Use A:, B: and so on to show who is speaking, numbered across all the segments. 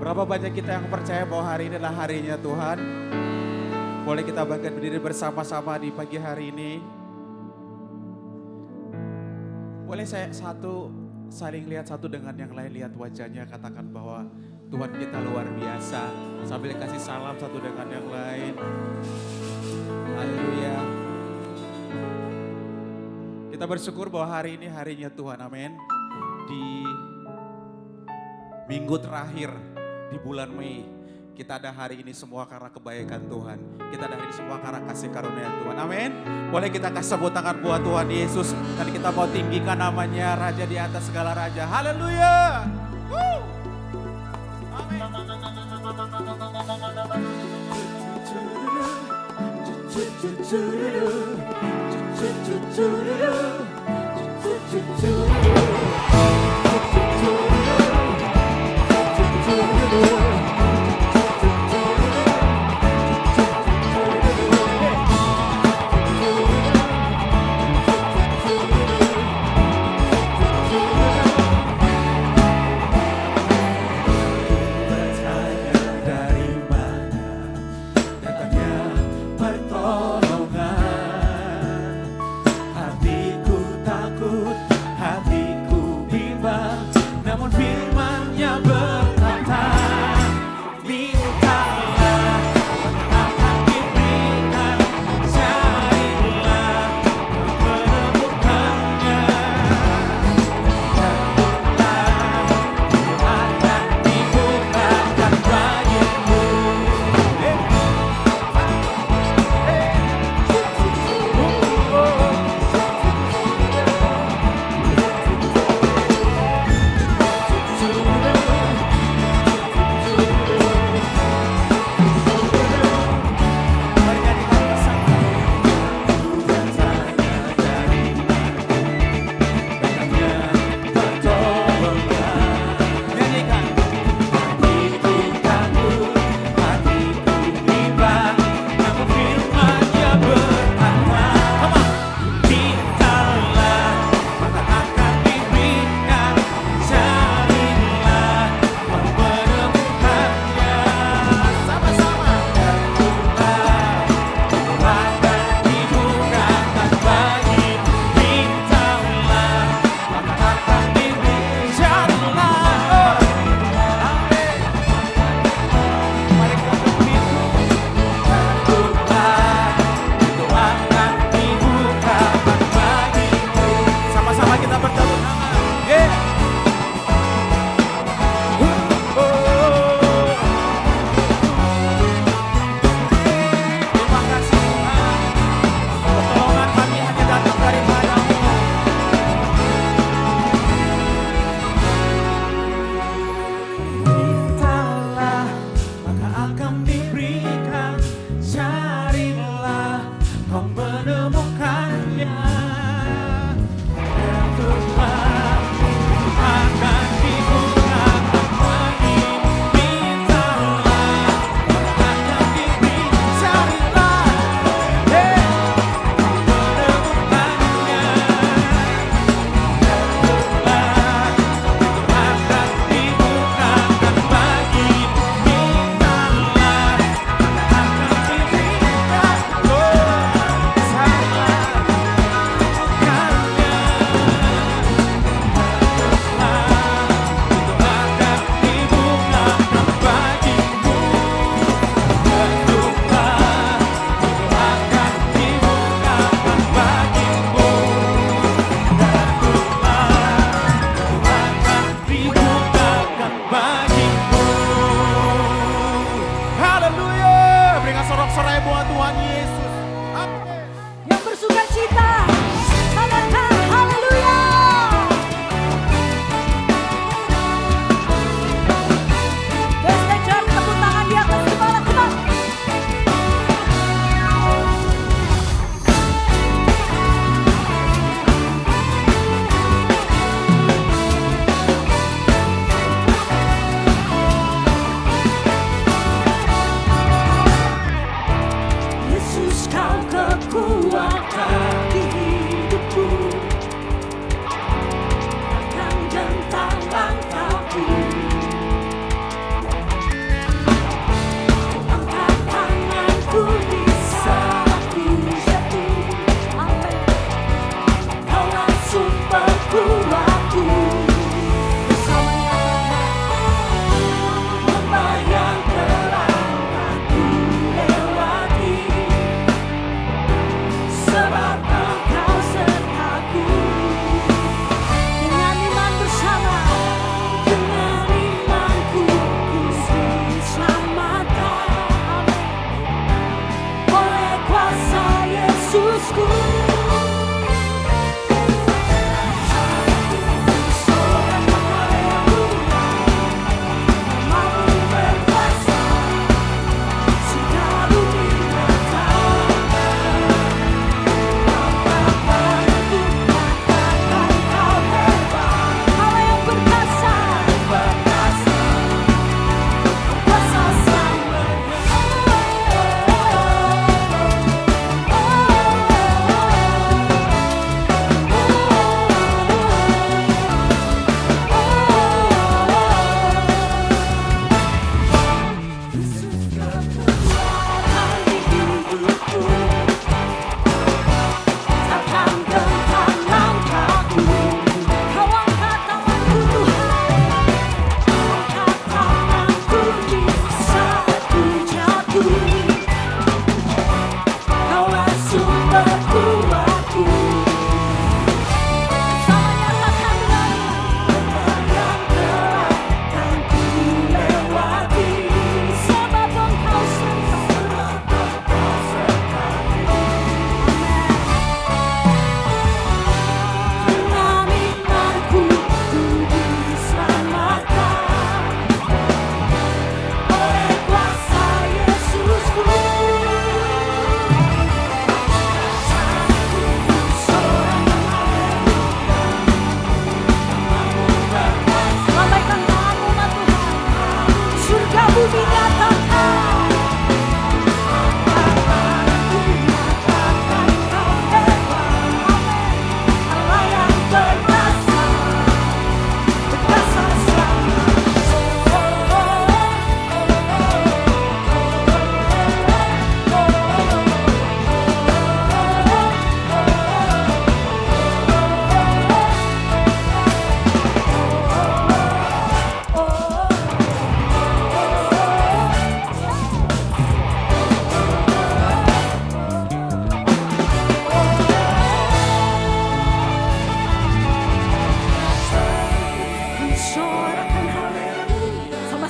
A: Berapa banyak kita yang percaya bahwa hari ini adalah harinya Tuhan. Boleh kita bangkit berdiri bersama-sama di pagi hari ini. Boleh saya saling lihat satu dengan yang lain, lihat wajahnya, katakan bahwa Tuhan kita luar biasa. Sambil kasih salam satu dengan yang lain. Haleluya. Kita bersyukur bahwa hari ini harinya Tuhan, amin. Di minggu terakhir di bulan Mei, kita ada hari ini semua karena kebaikan Tuhan. Kita ada hari ini semua karena kasih karunia Tuhan, amin. Boleh kita kasih tepuk tangan buat Tuhan Yesus. Dan kita mau tinggikan namanya, Raja di atas segala Raja. Haleluya.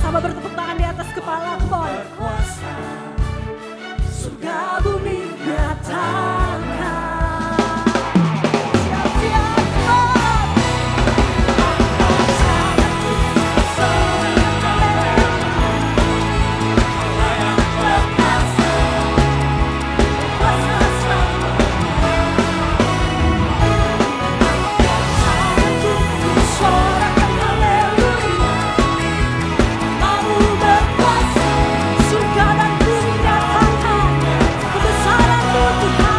B: Sama bertepuk tangan di atas kepala, come on. Surga bumi nyatakan. Surga dan bumi nyatakan kebesaran-Mu Tuhan.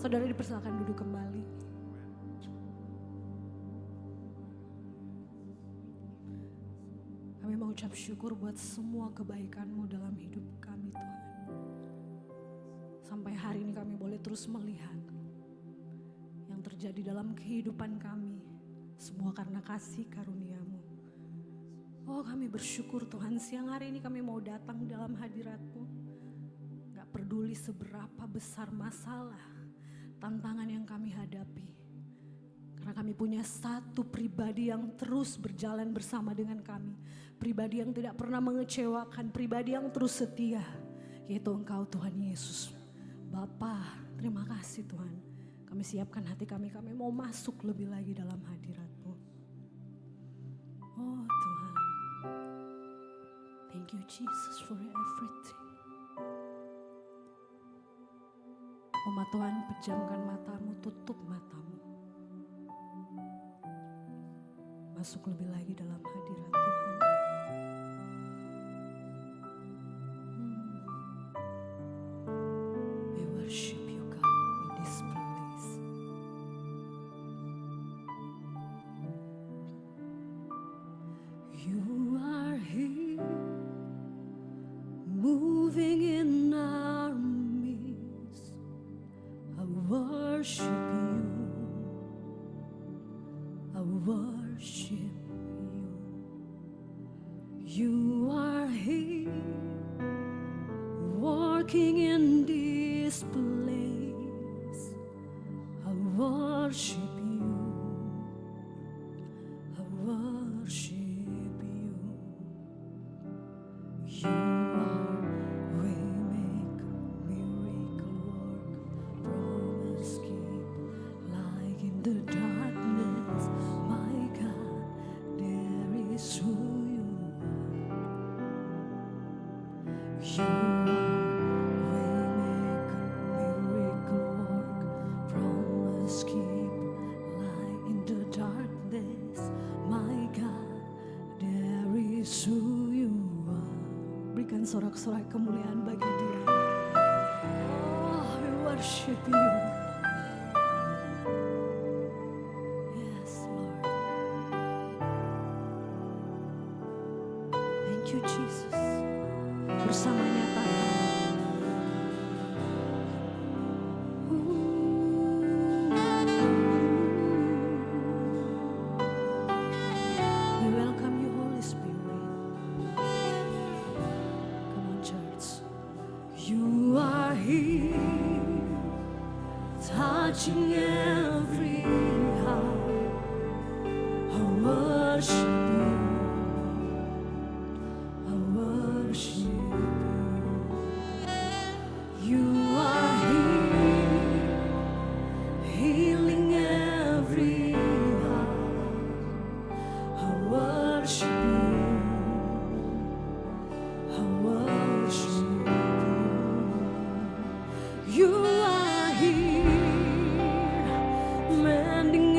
B: Saudara dipersilakan duduk kembali. Kami mengucap syukur buat semua kebaikan-Mu dalam hidup kami Tuhan. Sampai hari ini kami boleh terus melihat yang terjadi dalam kehidupan kami. Semua karena kasih karunia-Mu. Oh kami bersyukur Tuhan, siang hari ini kami mau datang dalam hadirat-Mu. Gak peduli seberapa besar masalah, tantangan yang kami hadapi. Karena kami punya satu pribadi yang terus berjalan bersama dengan kami. Pribadi yang tidak pernah mengecewakan, pribadi yang terus setia. Yaitu Engkau Tuhan Yesus. Bapa, terima kasih Tuhan. Kami siapkan hati kami mau masuk lebih lagi dalam hadirat-Mu. Oh Tuhan. Thank you Jesus for everything. Umat Tuhan, pejamkan matamu, tutup matamu. Masuk lebih lagi dalam hadirat Tuhan. We worship you God in this place. You are here, moving in our midst. I worship you. I worship you. You are here, working in this place. I worship you. I worship you. You are waymaker, miracle work, promise keep, light in the darkness. My God, there is who you are. You are waymaker, miracle work, promise keep, light in the darkness. My God, there is who you are. Berikan sorak-sorai kemuliaan bagi Dia. Oh, we worship you. Yes, Lord. Thank you, Jesus. Bersamanya Tuhan. We welcome you, Holy Spirit. Come on, church. You are here, touching every heart. I worship you. I worship you. You are here, healing every heart. I worship you. I worship you. You are here, mending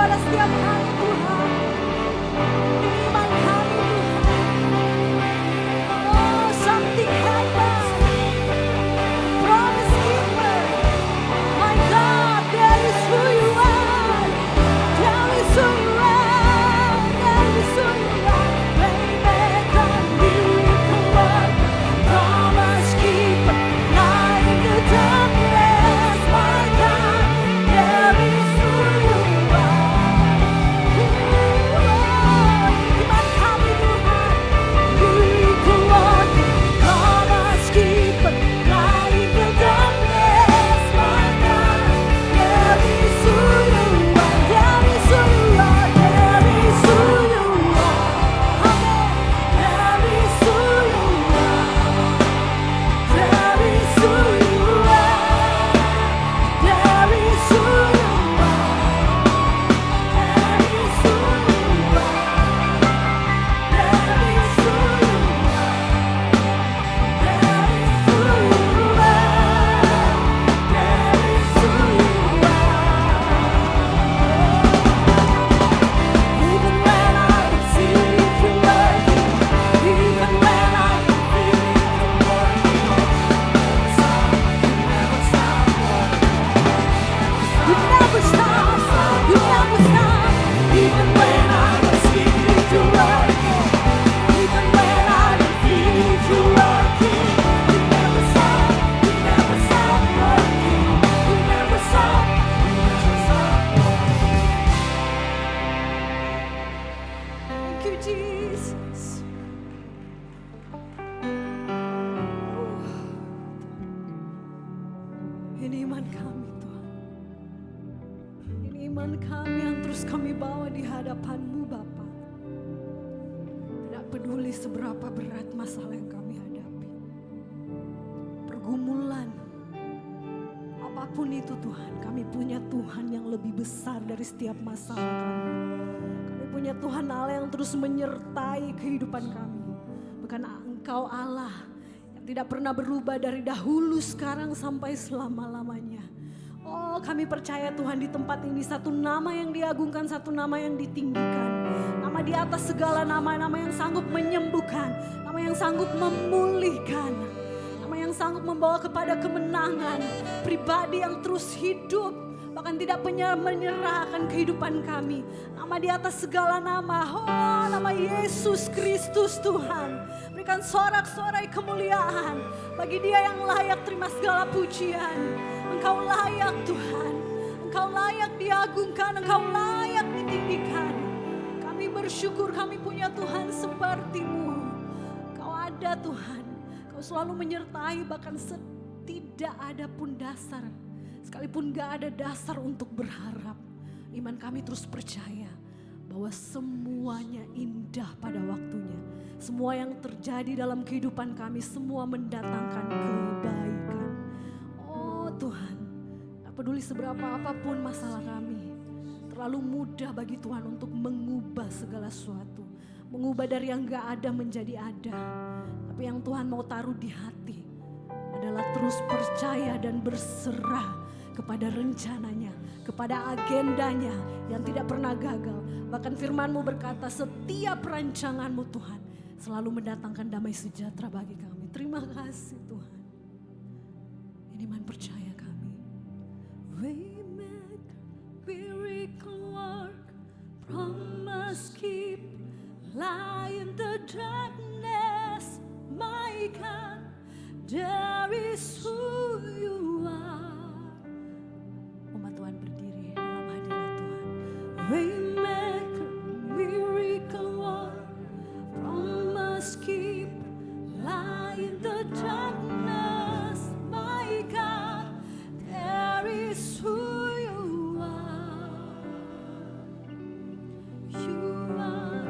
B: kepada setiap kami Tuhan. Ini iman kami Tuhan. Oh, something happen. Promise keeper. My God, that is who you are. That is who you are. That is who you are. Waymaker, miracle worker, promise keeper, light in the darkness. My God, that is who you are. Iman kami Tuhan. Miracle worker, promise keeper, light in the darkness. My God, that is who you are. That is who you are. That is who you are. Amen. That is who you are. That is who you are. That is who you are. That is who you are. That is who you Even when I can see you working, even when I can feel you working, you never stop, you never stop. Even when I can see you working, even when I can feel you working, you never stop working, you never stop. Thank you, Jesus. Ini iman kami Tuhan. Ini iman kami yang terus kami bawa di hadapan-Mu Bapa. Tidak peduli seberapa berat masalah yang kami hadapi. Pergumulan. Apapun itu Tuhan, kami punya Tuhan yang lebih besar dari setiap masalah kami. Kami punya Tuhan Allah yang terus menyertai kehidupan kami. Bukan Engkau Allah yang tidak pernah berubah dari dahulu, sekarang sampai selama-lamanya. Oh, kami percaya Tuhan di tempat ini satu nama yang diagungkan, satu nama yang ditinggikan. Nama di atas segala nama-nama yang sanggup menyembuhkan, nama yang sanggup memulihkan, nama yang sanggup membawa kepada kemenangan, pribadi yang terus hidup, bahkan tidak menyerah akan kehidupan kami. Nama di atas segala nama, oh nama Yesus Kristus Tuhan. Berikan sorak-sorai kemuliaan bagi Dia yang layak terima segala pujian. Engkau layak Tuhan, Engkau layak diagungkan, Engkau layak ditinggikan. Kami bersyukur kami punya Tuhan seperti-Mu. Kau ada Tuhan, Kau selalu menyertai bahkan tidak ada pun dasar. Sekalipun gak ada dasar untuk berharap, iman kami terus percaya bahwa semuanya indah pada waktunya. Semua yang terjadi dalam kehidupan kami, semua mendatangkan kebaikan. Oh Tuhan, gak peduli seberapa apapun masalah kami, terlalu mudah bagi Tuhan untuk mengubah segala sesuatu. Mengubah dari yang gak ada menjadi ada. Tapi yang Tuhan mau taruh di hati adalah terus percaya dan berserah kepada rencananya, kepada agendanya yang tidak pernah gagal. Bahkan firman-Mu berkata setiap rancangan-Mu Tuhan selalu mendatangkan damai sejahtera bagi kami. Terima kasih Tuhan. Ini iman percaya kami. Waymaker, miracle work, promise keep, light in the darkness, my God, there is who you are. Umat Tuhan berdiri dalam hadirat Tuhan. Waymaker, miracle work, promise keep, light in the darkness, my God, there is who you are. You are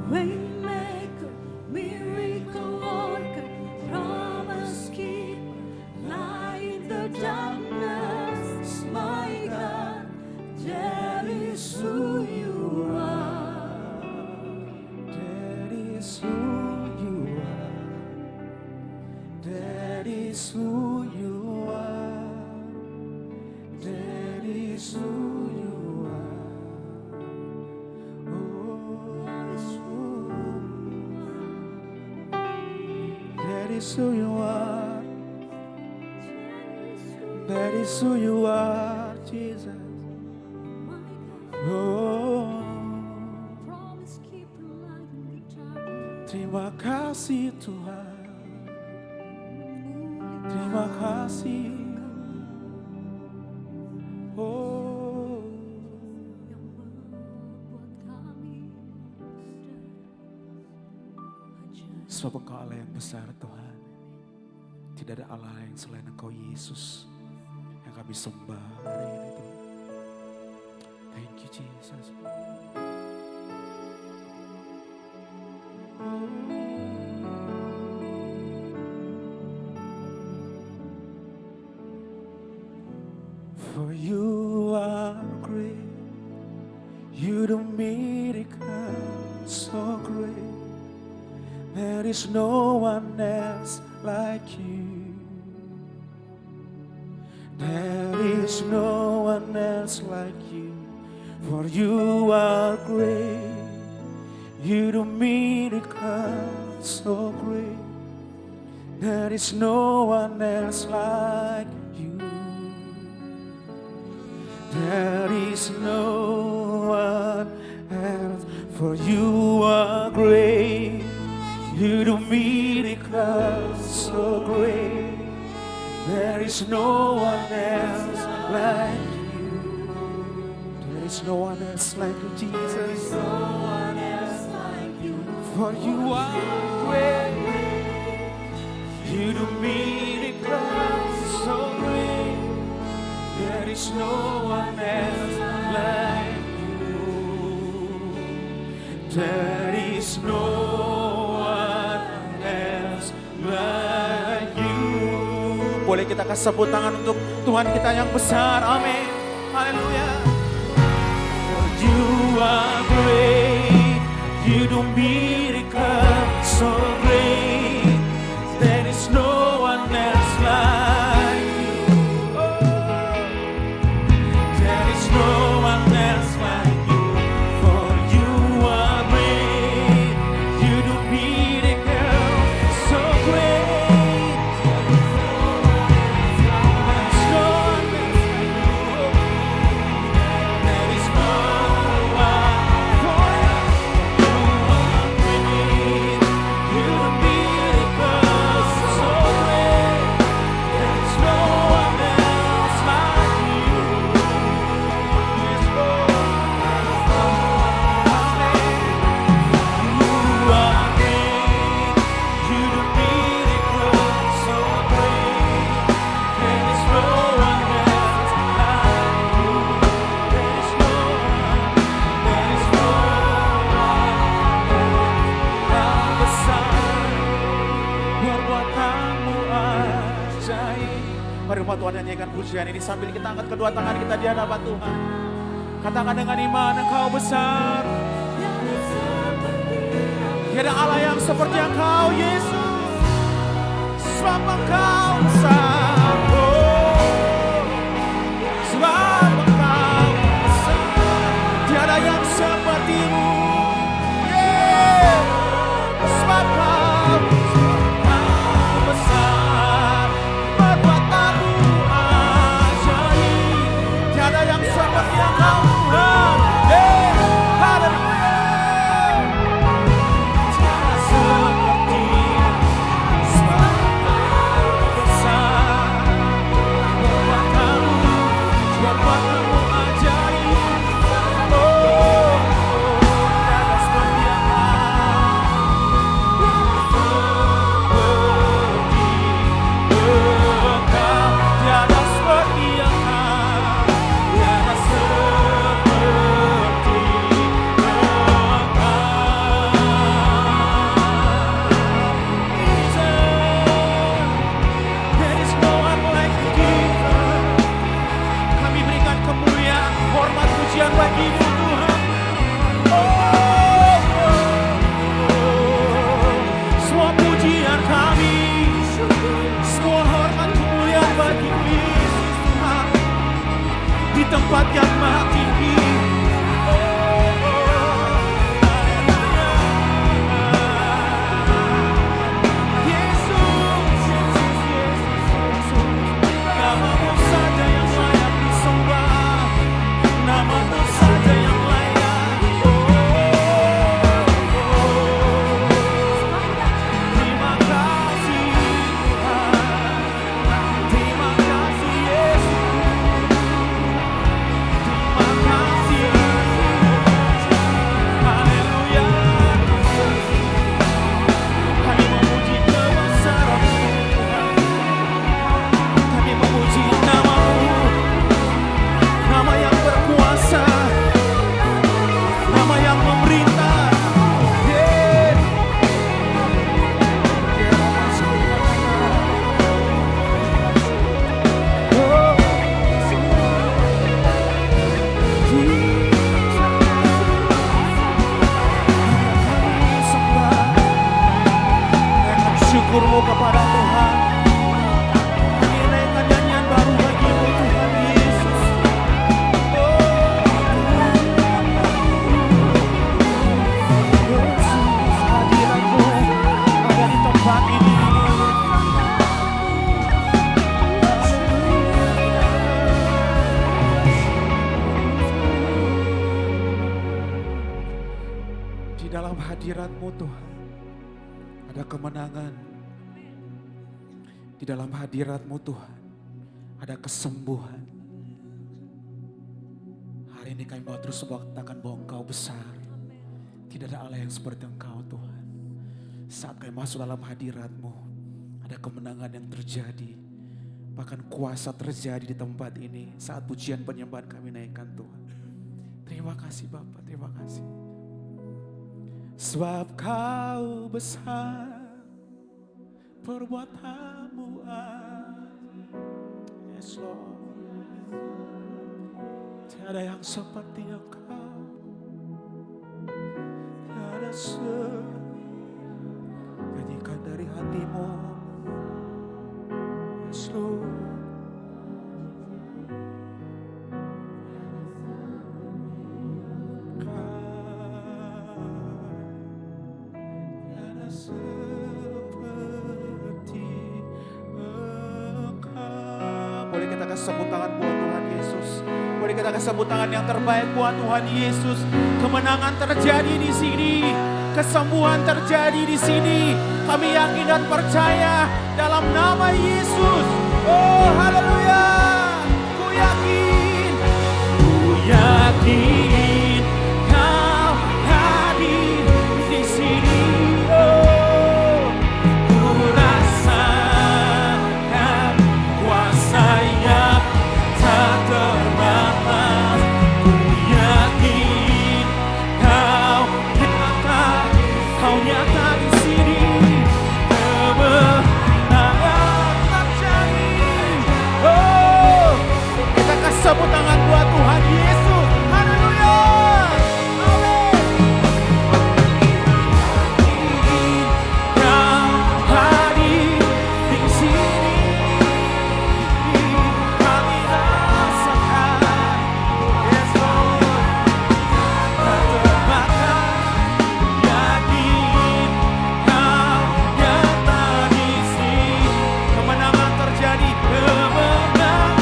B: waymaker, miracle worker, promise keep, light in the darkness, my God, there is who you are.
C: That is who you are. That is who you are. That is who you are. That is who you are. That is who you are, Jesus. Oh,
B: Promise keeper, light in the darkness.
C: terima kasih Tuhan. Terima kasih. Oh,
B: Yang membuat kami ajaib.
A: Sebab Engkau Allah yang besar Tuhan. Tidak ada Allah lain selain Engkau Yesus yang kami sembah hari ini Tuhan. Thank you Jesus.
C: for you are great. You do miracles so great. There is no one else like you. There is no one else like you. For you are great. You do miracles so great. There is no one else like you. There is no one else. For you are great. You do miracles so great. There is no one else like you. There is no one else like you, Jesus. For you are great. You do miracles so great. There is no one else like you. There is no one else like you.
A: Boleh kita kasih tepuk tangan untuk Tuhan kita yang besar. Amin. Haleluya.
C: For you are great. You do miracles so great. There is no one else like you. There is no one else like you. For you are great. You do miracles so great. There is no one else like you. There is no one for you. You are great. You do miracles so great. There is no one else like you. Yes, Lord. You are great. You do miracles so great. There is no one else like you. There is no one. There is no one yang besar. Perbuatanmu ajaib.
A: Mari umat Tuhan nyanyikan pujian ini sambil kita angkat kedua tangan kita di hadapan Tuhan. Katakan dengan iman, Engkau besar. Tiada Allah yang seperti Engkau, Yesus. Sebab Engkau besar. Oh, sebab Engkau besar. Tiada yang seperti-Mu. Yeah. Sebab Engkau besar. Perbuatanmu ajaib. Tiada yang seperti Engkau, Tuhan. Yeah. Haleluya.
C: Tiada seperti sebab Engkau besar. Perbuatanmu ajaib. Oh, tiada seperti Tiada seperti Engkau. Tiada seperti There is no one like you, Jesus.
A: Kami berikan kemuliaan, hormat, pujian bagi-Mu, Tuhan.
C: Semua pujian kami, semua hormat kemuliaan bagi-Mu, Yesus Tuhan, di tempat yang maha tinggi. Yesus,
A: syukurmu kepada Tuhan. Kami naikkan nyanyian baru bagi-Mu Tuhan Yesus. Yesus, hadirat-Mu ada di tempat ini. Di dalam hadirat-Mu Tuhan ada kemenangan. Di dalam hadirat-Mu Tuhan ada kesembuhan. Hari ini kami mau terus mengatakan bahwa Engkau besar. Tidak ada Allah yang seperti Engkau Tuhan. Saat kami masuk dalam hadirat-Mu ada kemenangan yang terjadi. Bahkan kuasa terjadi di tempat ini saat pujian penyembahan kami naikkan Tuhan. Terima kasih Bapa, terima kasih. Sebab Kau besar, perbuatanmu yes Lord. Tiada yang seperti Engkau, tiada nyanyikan dari hatimu, yes Lord. Boleh kita kasih sebut tangan buat Tuhan Yesus. Boleh kita kasih sebut tangan yang terbaik buat Tuhan Yesus. Kemenangan terjadi di sini. Kesembuhan terjadi di sini. Kami yakin dan percaya dalam nama Yesus. Oh haleluya. Ku yakin. Ku yakin Kau hadir di sini. Oh, ku rasakan kuasa yang tak terbatas. Ku yakin Kau nyata di sini. Kemenangan terjadi. Oh, kita kasih sebut tangan buat Tuhan Yesus. Haleluya. Amin. Kau hadir di sini. Kami rasakan, yes Lord, tak terbatas. Yakin Kau nyata di sini. Kemenangan terjadi, kemenangan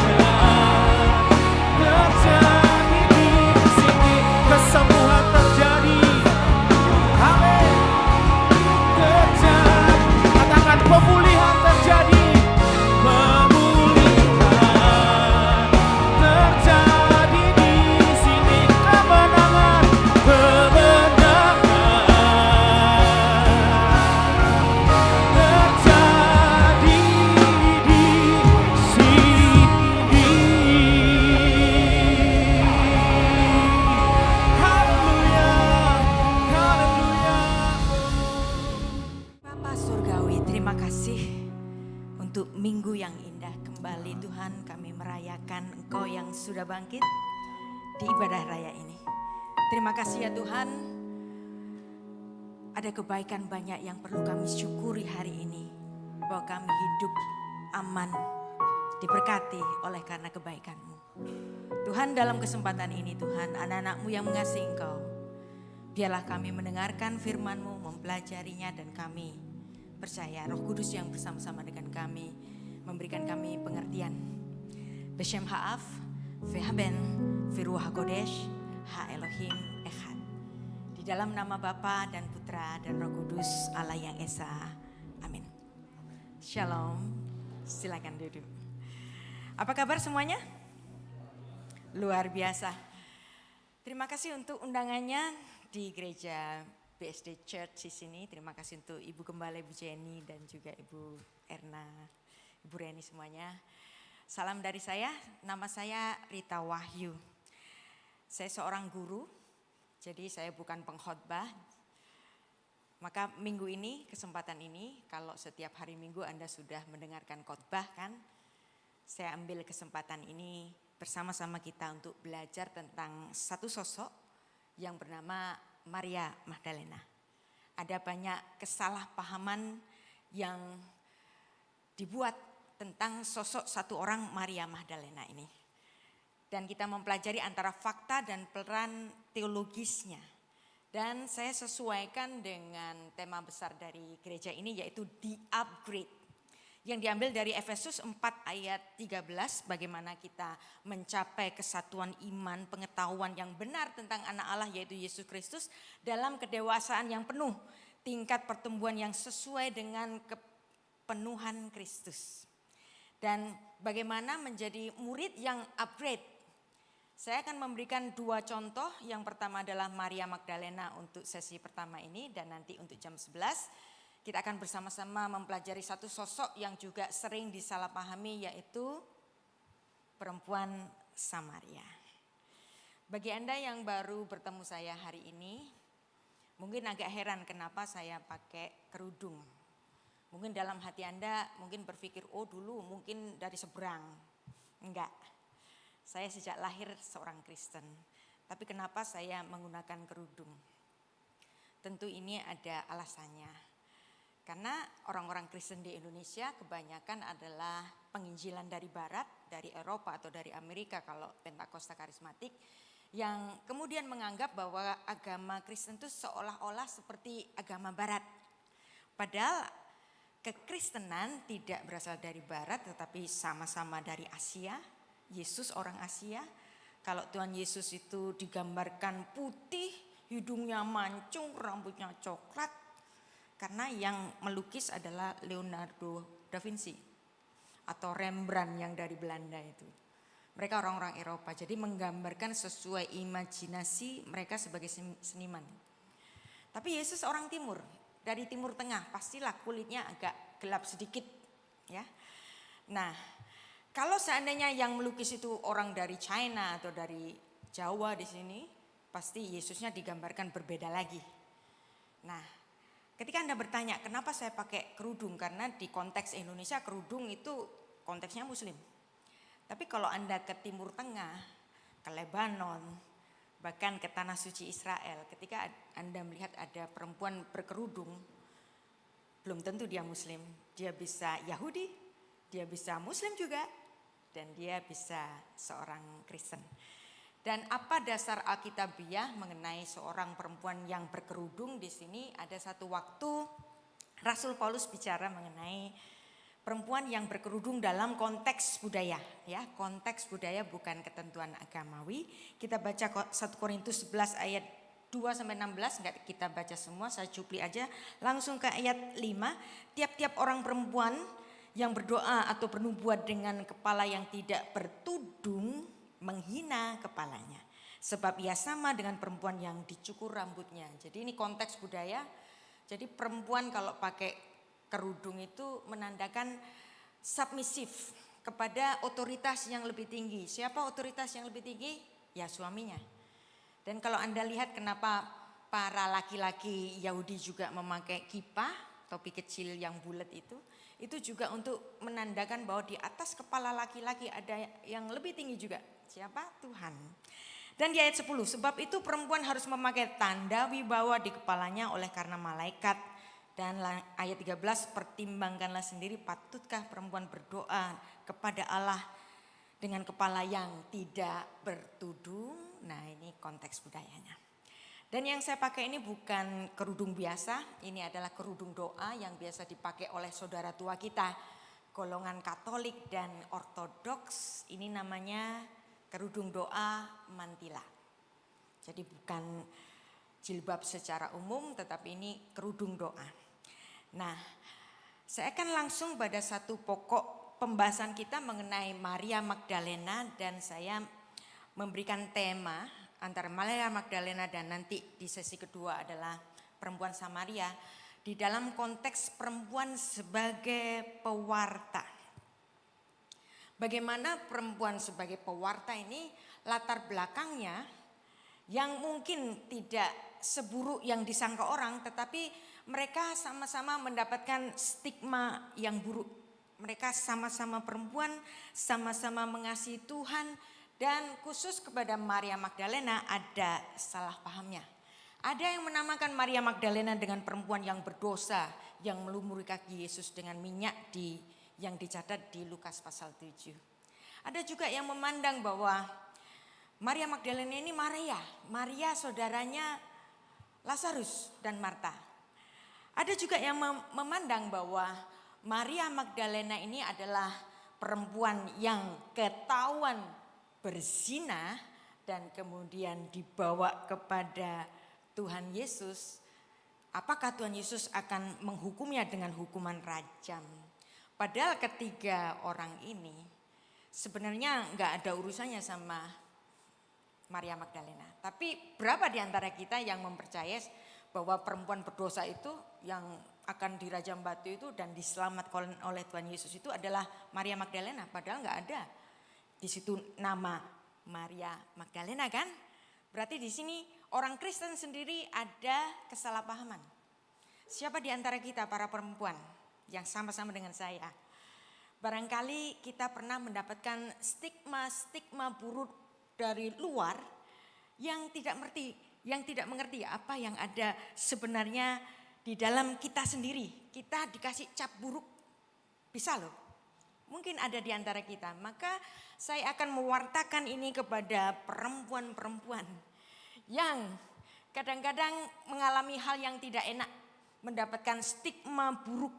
A: terjadi di sini. Kesembuhan terjadi. Amin. Terjadi. Katakan pemulihan terjadi. Pemulihan terjadi di sini. Kemenangan, kemenangan terjadi di sini. Haleluya, haleluya.
D: Bapa Surgawi, terima kasih untuk minggu yang indah. Kembali Tuhan kami merayakan Engkau yang sudah bangkit di ibadah raya ini. Terima kasih ya Tuhan, ada kebaikan banyak yang perlu kami syukuri hari ini. Bahwa kami hidup aman, diberkati oleh karena kebaikan-Mu. Tuhan dalam kesempatan ini Tuhan, anak-anak-Mu yang mengasihi Engkau, biarlah kami mendengarkan firman-Mu, mempelajarinya dan kami percaya Roh Kudus yang bersama-sama dengan kami memberikan kami pengertian. Beshem Ha'af, Vehaben, Viruah HaKodesh, Ha Elohim Echad. Di dalam nama Bapa dan Putra dan Roh Kudus Allah yang Esa. Amin. Shalom, silakan duduk. Apa kabar semuanya? Luar biasa. Terima kasih untuk undangannya di gereja BSD Church di sini. Terima kasih untuk Ibu Gembala, Ibu Jenny dan juga Ibu Erna, Ibu Reni semuanya. Salam dari saya, nama saya Rita Wahyu. Saya seorang guru, jadi saya bukan pengkhotbah. Maka minggu ini, kesempatan ini, kalau setiap hari Minggu Anda sudah mendengarkan khotbah kan, saya ambil kesempatan ini bersama-sama kita untuk belajar tentang satu sosok yang bernama Maria Magdalena. Ada banyak kesalahpahaman yang dibuat tentang sosok satu orang Maria Magdalena ini. Dan kita mempelajari antara fakta dan peran teologisnya. Dan saya sesuaikan dengan tema besar dari gereja ini yaitu The Upgrade. Yang diambil dari Efesus 4 ayat 13, bagaimana kita mencapai kesatuan iman, pengetahuan yang benar tentang anak Allah yaitu Yesus Kristus dalam kedewasaan yang penuh, tingkat pertumbuhan yang sesuai dengan kepenuhan Kristus. Dan bagaimana menjadi murid yang upgrade. Saya akan memberikan 2 contoh, yang pertama adalah Maria Magdalena untuk sesi pertama ini dan nanti untuk jam 11. Kita akan bersama-sama mempelajari satu sosok yang juga sering disalahpahami yaitu perempuan Samaria. Bagi Anda yang baru bertemu saya hari ini, mungkin agak heran kenapa saya pakai kerudung. Mungkin dalam hati Anda mungkin berpikir, oh dulu mungkin dari seberang. Enggak, saya sejak lahir seorang Kristen. Tapi kenapa saya menggunakan kerudung? Tentu ini ada alasannya. Karena orang-orang Kristen di Indonesia kebanyakan adalah penginjilan dari barat, dari Eropa atau dari Amerika kalau Pentakosta karismatik, yang kemudian menganggap bahwa agama Kristen itu seolah-olah seperti agama barat. Padahal kekristenan tidak berasal dari barat tetapi sama-sama dari Asia. Yesus orang Asia. Kalau Tuhan Yesus itu digambarkan putih, hidungnya mancung, rambutnya coklat. Karena yang melukis adalah Leonardo da Vinci atau Rembrandt yang dari Belanda itu. Mereka orang-orang Eropa, jadi menggambarkan sesuai imajinasi mereka sebagai seniman. Tapi Yesus orang timur, dari timur tengah, pastilah kulitnya agak gelap sedikit. Ya. Nah, kalau seandainya yang melukis itu orang dari China atau dari Jawa di sini, pasti Yesusnya digambarkan berbeda lagi. Nah, ketika Anda bertanya kenapa saya pakai kerudung, karena di konteks Indonesia kerudung itu konteksnya Muslim. Tapi kalau Anda ke Timur Tengah, ke Lebanon, bahkan ke Tanah Suci Israel, ketika Anda melihat ada perempuan berkerudung, belum tentu dia Muslim. Dia bisa Yahudi, dia bisa Muslim juga, dan dia bisa seorang Kristen. Dan apa dasar Alkitabiah mengenai seorang perempuan yang berkerudung? Di sini ada satu waktu Rasul Paulus bicara mengenai perempuan yang berkerudung dalam konteks budaya, ya, konteks budaya bukan ketentuan agamawi. Kita baca 1 Korintus 11 ayat 2 sampai 16, enggak kita baca semua, saya cupli aja langsung ke ayat 5. Tiap-tiap orang perempuan yang berdoa atau bernubuat dengan kepala yang tidak bertudung menghina kepalanya, sebab ia sama dengan perempuan yang dicukur rambutnya. Jadi ini konteks budaya. Jadi perempuan kalau pakai kerudung itu menandakan submisif kepada otoritas yang lebih tinggi. Siapa otoritas yang lebih tinggi? Ya suaminya. Dan kalau Anda lihat kenapa para laki-laki Yahudi juga memakai kippah, topi kecil yang bulat itu juga untuk menandakan bahwa di atas kepala laki-laki ada yang lebih tinggi juga. Siapa? Tuhan. Dan di ayat 10, sebab itu perempuan harus memakai tanda wibawa di kepalanya oleh karena malaikat. Dan ayat 13, pertimbangkanlah sendiri patutkah perempuan berdoa kepada Allah dengan kepala yang tidak bertudung. Nah ini konteks budayanya. Dan yang saya pakai ini bukan kerudung biasa, ini adalah kerudung doa yang biasa dipakai oleh saudara tua kita, golongan Katolik dan Ortodoks. Ini namanya kerudung doa mantila. Jadi bukan jilbab secara umum, tetapi ini kerudung doa. Nah, saya akan langsung pada satu pokok pembahasan kita mengenai Maria Magdalena, dan saya memberikan tema antara Maria Magdalena dan nanti di sesi kedua adalah perempuan Samaria di dalam konteks perempuan sebagai pewarta. Bagaimana perempuan sebagai pewarta ini latar belakangnya yang mungkin tidak seburuk yang disangka orang, tetapi mereka sama-sama mendapatkan stigma yang buruk. Mereka sama-sama perempuan, sama-sama mengasihi Tuhan, dan khusus kepada Maria Magdalena ada salah pahamnya. Ada yang menamakan Maria Magdalena dengan perempuan yang berdosa yang melumuri kaki Yesus dengan minyak yang dicatat di Lukas pasal 7. Ada juga yang memandang bahwa Maria Magdalena ini Maria saudaranya Lazarus dan Marta. Ada juga yang memandang bahwa Maria Magdalena ini adalah perempuan yang ketahuan berzina dan kemudian dibawa kepada Tuhan Yesus. Apakah Tuhan Yesus akan menghukumnya dengan hukuman rajam? Padahal ketiga orang ini sebenarnya nggak ada urusannya sama Maria Magdalena. Tapi berapa di antara kita yang mempercayai bahwa perempuan berdosa itu yang akan dirajam batu itu dan diselamatkan oleh Tuhan Yesus itu adalah Maria Magdalena? Padahal nggak ada di situ nama Maria Magdalena kan? Berarti di sini orang Kristen sendiri ada kesalahpahaman. Siapa di antara kita para perempuan yang sama-sama dengan saya? Barangkali kita pernah mendapatkan stigma buruk dari luar yang tidak mengerti apa yang ada sebenarnya di dalam kita sendiri. Kita dikasih cap buruk, bisa loh. Mungkin ada di antara kita. Maka saya akan mewartakan ini kepada perempuan-perempuan yang kadang-kadang mengalami hal yang tidak enak, mendapatkan stigma buruk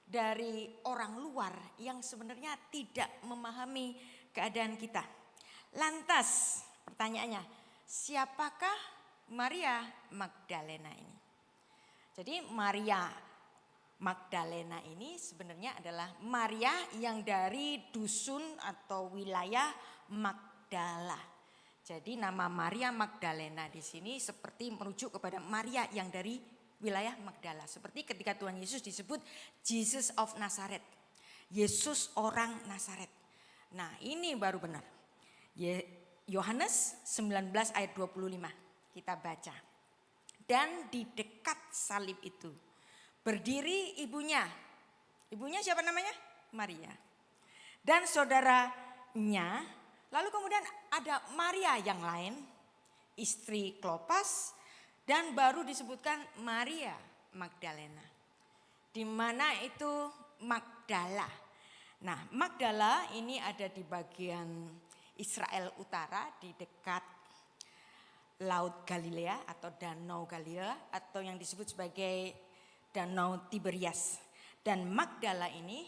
D: dari orang luar yang sebenarnya tidak memahami keadaan kita. Lantas pertanyaannya, siapakah Maria Magdalena ini? Jadi Maria Magdalena ini sebenarnya adalah Maria yang dari dusun atau wilayah Magdala. Jadi nama Maria Magdalena di sini seperti merujuk kepada Maria yang dari wilayah Magdala. Seperti ketika Tuhan Yesus disebut Jesus of Nazareth. Yesus orang Nazaret. Nah ini baru benar. Yohanes 19 ayat 25 kita baca. Dan di dekat salib itu berdiri ibunya. Ibunya siapa namanya? Maria. Dan saudaranya. Lalu kemudian ada Maria yang lain. Istri Klopas. Dan baru disebutkan Maria Magdalena. Di mana itu Magdala. Nah Magdala ini ada di bagian Israel Utara di dekat Laut Galilea atau Danau Galilea atau yang disebut sebagai Danau Tiberias. Dan Magdala ini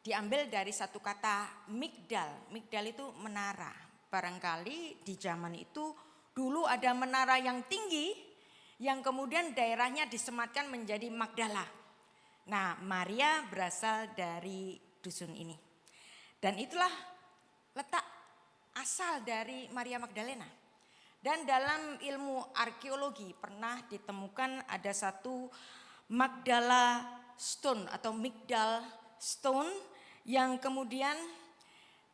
D: diambil dari satu kata migdal. Migdal itu menara. Barangkali di zaman itu dulu ada menara yang tinggi yang kemudian daerahnya disematkan menjadi Magdala. Nah Maria berasal dari dusun ini. Dan itulah letak asal dari Maria Magdalena. Dan dalam ilmu arkeologi pernah ditemukan ada satu Magdala Stone atau Migdal Stone yang kemudian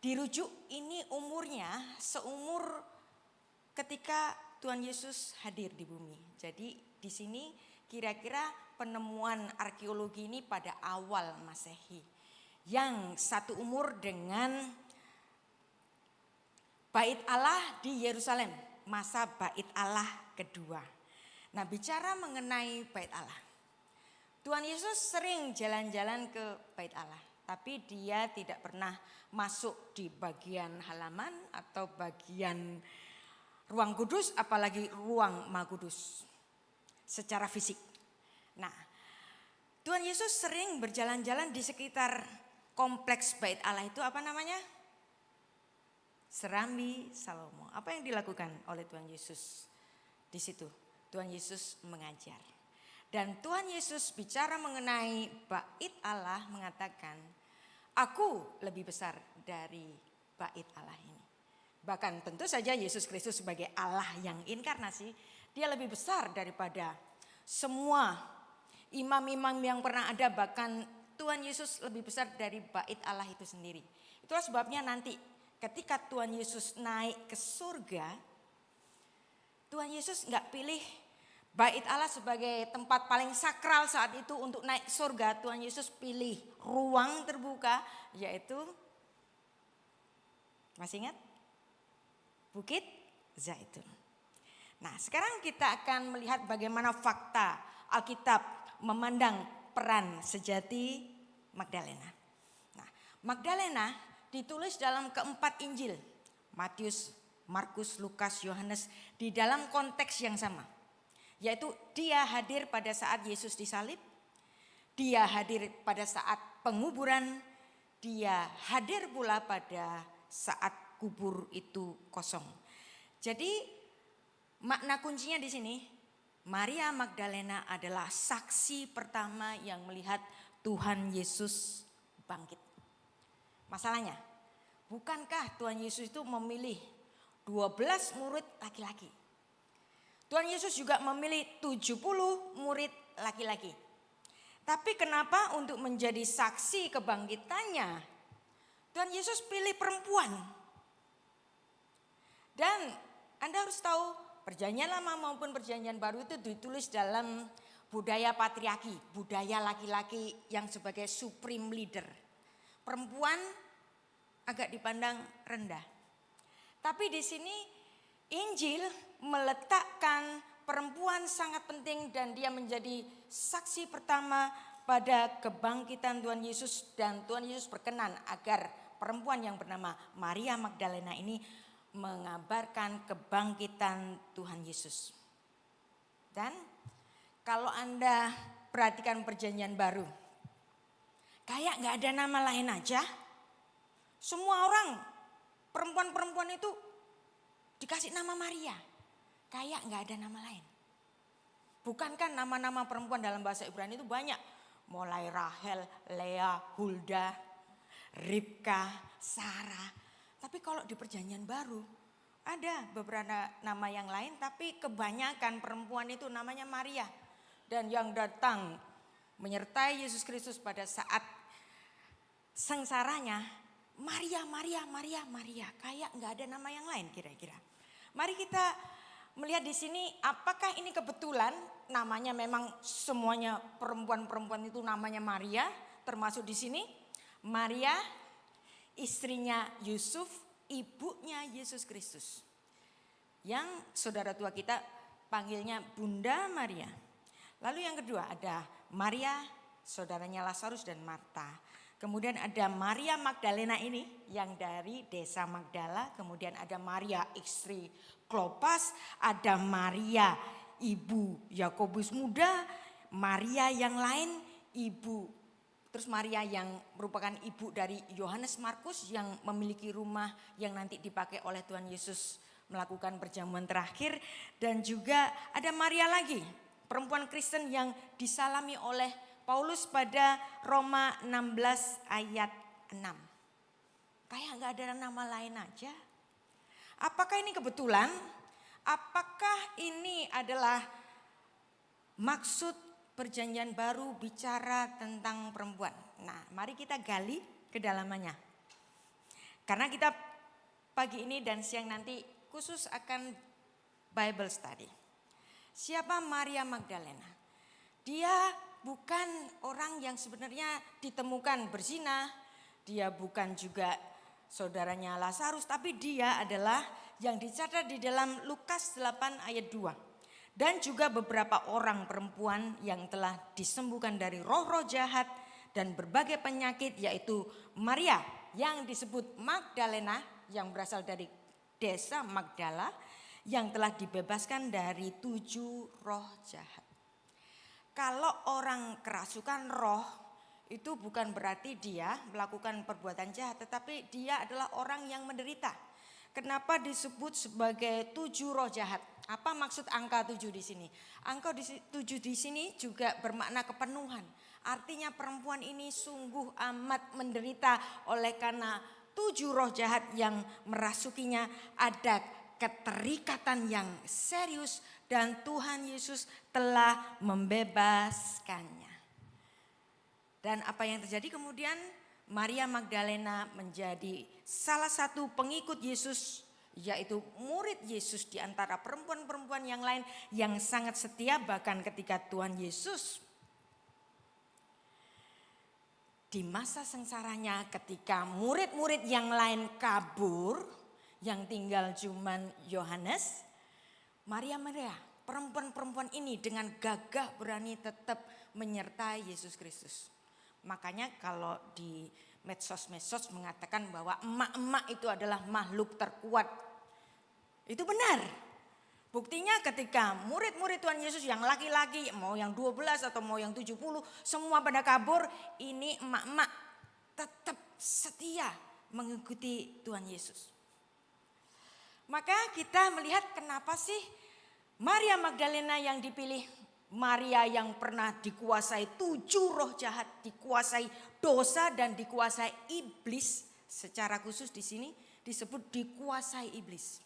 D: dirujuk ini umurnya seumur ketika Tuhan Yesus hadir di bumi. Jadi di sini kira-kira penemuan arkeologi ini pada awal Masehi yang satu umur dengan Bait Allah di Yerusalem. Masa Bait Allah kedua. Nah bicara mengenai Bait Allah. Tuhan Yesus sering jalan-jalan ke Bait Allah. Tapi dia tidak pernah masuk di bagian halaman atau bagian ruang kudus. Apalagi ruang Maha Kudus. Secara fisik. Nah Tuhan Yesus sering berjalan-jalan di sekitar kompleks Bait Allah itu apa namanya? Serambi Salomo. Apa yang dilakukan oleh Tuhan Yesus di situ? Tuhan Yesus mengajar. Dan Tuhan Yesus bicara mengenai Bait Allah mengatakan, aku lebih besar dari Bait Allah ini. Bahkan tentu saja Yesus Kristus sebagai Allah yang inkarnasi, dia lebih besar daripada semua imam-imam yang pernah ada. Bahkan Tuhan Yesus lebih besar dari Bait Allah itu sendiri. Itulah sebabnya nanti ketika Tuhan Yesus naik ke surga, Tuhan Yesus nggak pilih Bait Allah sebagai tempat paling sakral saat itu untuk naik ke surga. Tuhan Yesus pilih ruang terbuka, yaitu masih ingat? Bukit Zaitun. Nah sekarang kita akan melihat bagaimana fakta Alkitab memandang peran sejati Magdalena. Nah, Magdalena ditulis dalam keempat Injil, Matius, Markus, Lukas, Yohanes, di dalam konteks yang sama. Yaitu dia hadir pada saat Yesus disalib, dia hadir pada saat penguburan, dia hadir pula pada saat kubur itu kosong. Jadi makna kuncinya di sini, Maria Magdalena adalah saksi pertama yang melihat Tuhan Yesus bangkit. Masalahnya, bukankah Tuhan Yesus itu memilih 12 murid laki-laki? Tuhan Yesus juga memilih 70 murid laki-laki. Tapi kenapa untuk menjadi saksi kebangkitannya, Tuhan Yesus pilih perempuan? Dan Anda harus tahu, Perjanjian Lama maupun Perjanjian Baru itu ditulis dalam budaya patriarki, budaya laki-laki yang sebagai supreme leader. Perempuan agak dipandang rendah. Tapi di sini Injil meletakkan perempuan sangat penting dan dia menjadi saksi pertama pada kebangkitan Tuhan Yesus, dan Tuhan Yesus berkenan agar perempuan yang bernama Maria Magdalena ini mengabarkan kebangkitan Tuhan Yesus. Dan kalau Anda perhatikan Perjanjian Baru, kayak gak ada nama lain aja. Semua orang, perempuan-perempuan itu dikasih nama Maria. Kayak gak ada nama lain. Bukankah nama-nama perempuan dalam bahasa Ibrani itu banyak. Mulai Rahel, Lea, Hulda, Ribka, Sarah. Tapi kalau di Perjanjian Baru ada beberapa nama yang lain, tapi kebanyakan perempuan itu namanya Maria. Dan yang datang menyertai Yesus Kristus pada saat sengsaranya, Maria, Maria, Maria, Maria. Kayak nggak ada nama yang lain kira-kira. Mari kita melihat di sini, apakah ini kebetulan namanya memang semuanya perempuan-perempuan itu namanya Maria, termasuk di sini Maria, istrinya Yusuf, ibunya Yesus Kristus. Yang saudara tua kita panggilnya Bunda Maria. Lalu yang kedua ada Maria, saudaranya Lazarus dan Marta. Kemudian ada Maria Magdalena ini yang dari desa Magdala. Kemudian ada Maria istri Klopas, ada Maria ibu Yakobus muda, Maria yang lain ibu. Terus Maria yang merupakan ibu dari Yohanes Markus yang memiliki rumah yang nanti dipakai oleh Tuhan Yesus melakukan perjamuan terakhir. Dan juga ada Maria lagi, perempuan Kristen yang disalami oleh Paulus pada Roma 16 ayat 6. Kayak gak ada nama lain aja. Apakah ini kebetulan? Apakah ini adalah maksud Perjanjian Baru bicara tentang perempuan? Nah, mari kita gali kedalamannya. Karena kita pagi ini dan siang nanti khusus akan Bible study. Siapa Maria Magdalena? Dia bukan orang yang sebenarnya ditemukan berzina, dia bukan juga saudaranya Lazarus, tapi dia adalah yang dicatat di dalam Lukas 8 ayat 2. Dan juga beberapa orang perempuan yang telah disembuhkan dari roh-roh jahat dan berbagai penyakit, yaitu Maria yang disebut Magdalena yang berasal dari desa Magdala yang telah dibebaskan dari 7 roh jahat. Kalau orang kerasukan roh itu bukan berarti dia melakukan perbuatan jahat, tetapi dia adalah orang yang menderita. Kenapa disebut sebagai 7 roh jahat? Apa maksud angka 7 di sini? Angka 7 di sini juga bermakna kepenuhan. Artinya perempuan ini sungguh amat menderita oleh karena 7 roh jahat yang merasukinya, ada keterikatan yang serius dan Tuhan Yesus telah membebaskannya. Dan apa yang terjadi kemudian? Maria Magdalena menjadi salah satu pengikut Yesus, yaitu murid Yesus di antara perempuan-perempuan yang lain yang sangat setia. Bahkan ketika Tuhan Yesus di masa sengsaranya, ketika murid-murid yang lain kabur, yang tinggal cuman Yohanes, Maria perempuan-perempuan ini dengan gagah berani tetap menyertai Yesus Kristus. Makanya kalau di medsos-medsos mengatakan bahwa emak-emak itu adalah makhluk terkuat. Itu benar. Buktinya ketika murid-murid Tuhan Yesus yang laki-laki, mau yang 12 atau mau yang 70, semua pada kabur, ini emak-emak tetap setia mengikuti Tuhan Yesus. Maka kita melihat kenapa sih Maria Magdalena yang dipilih, Maria yang pernah dikuasai 7 roh jahat, dikuasai dosa dan dikuasai iblis, secara khusus di sini disebut dikuasai iblis.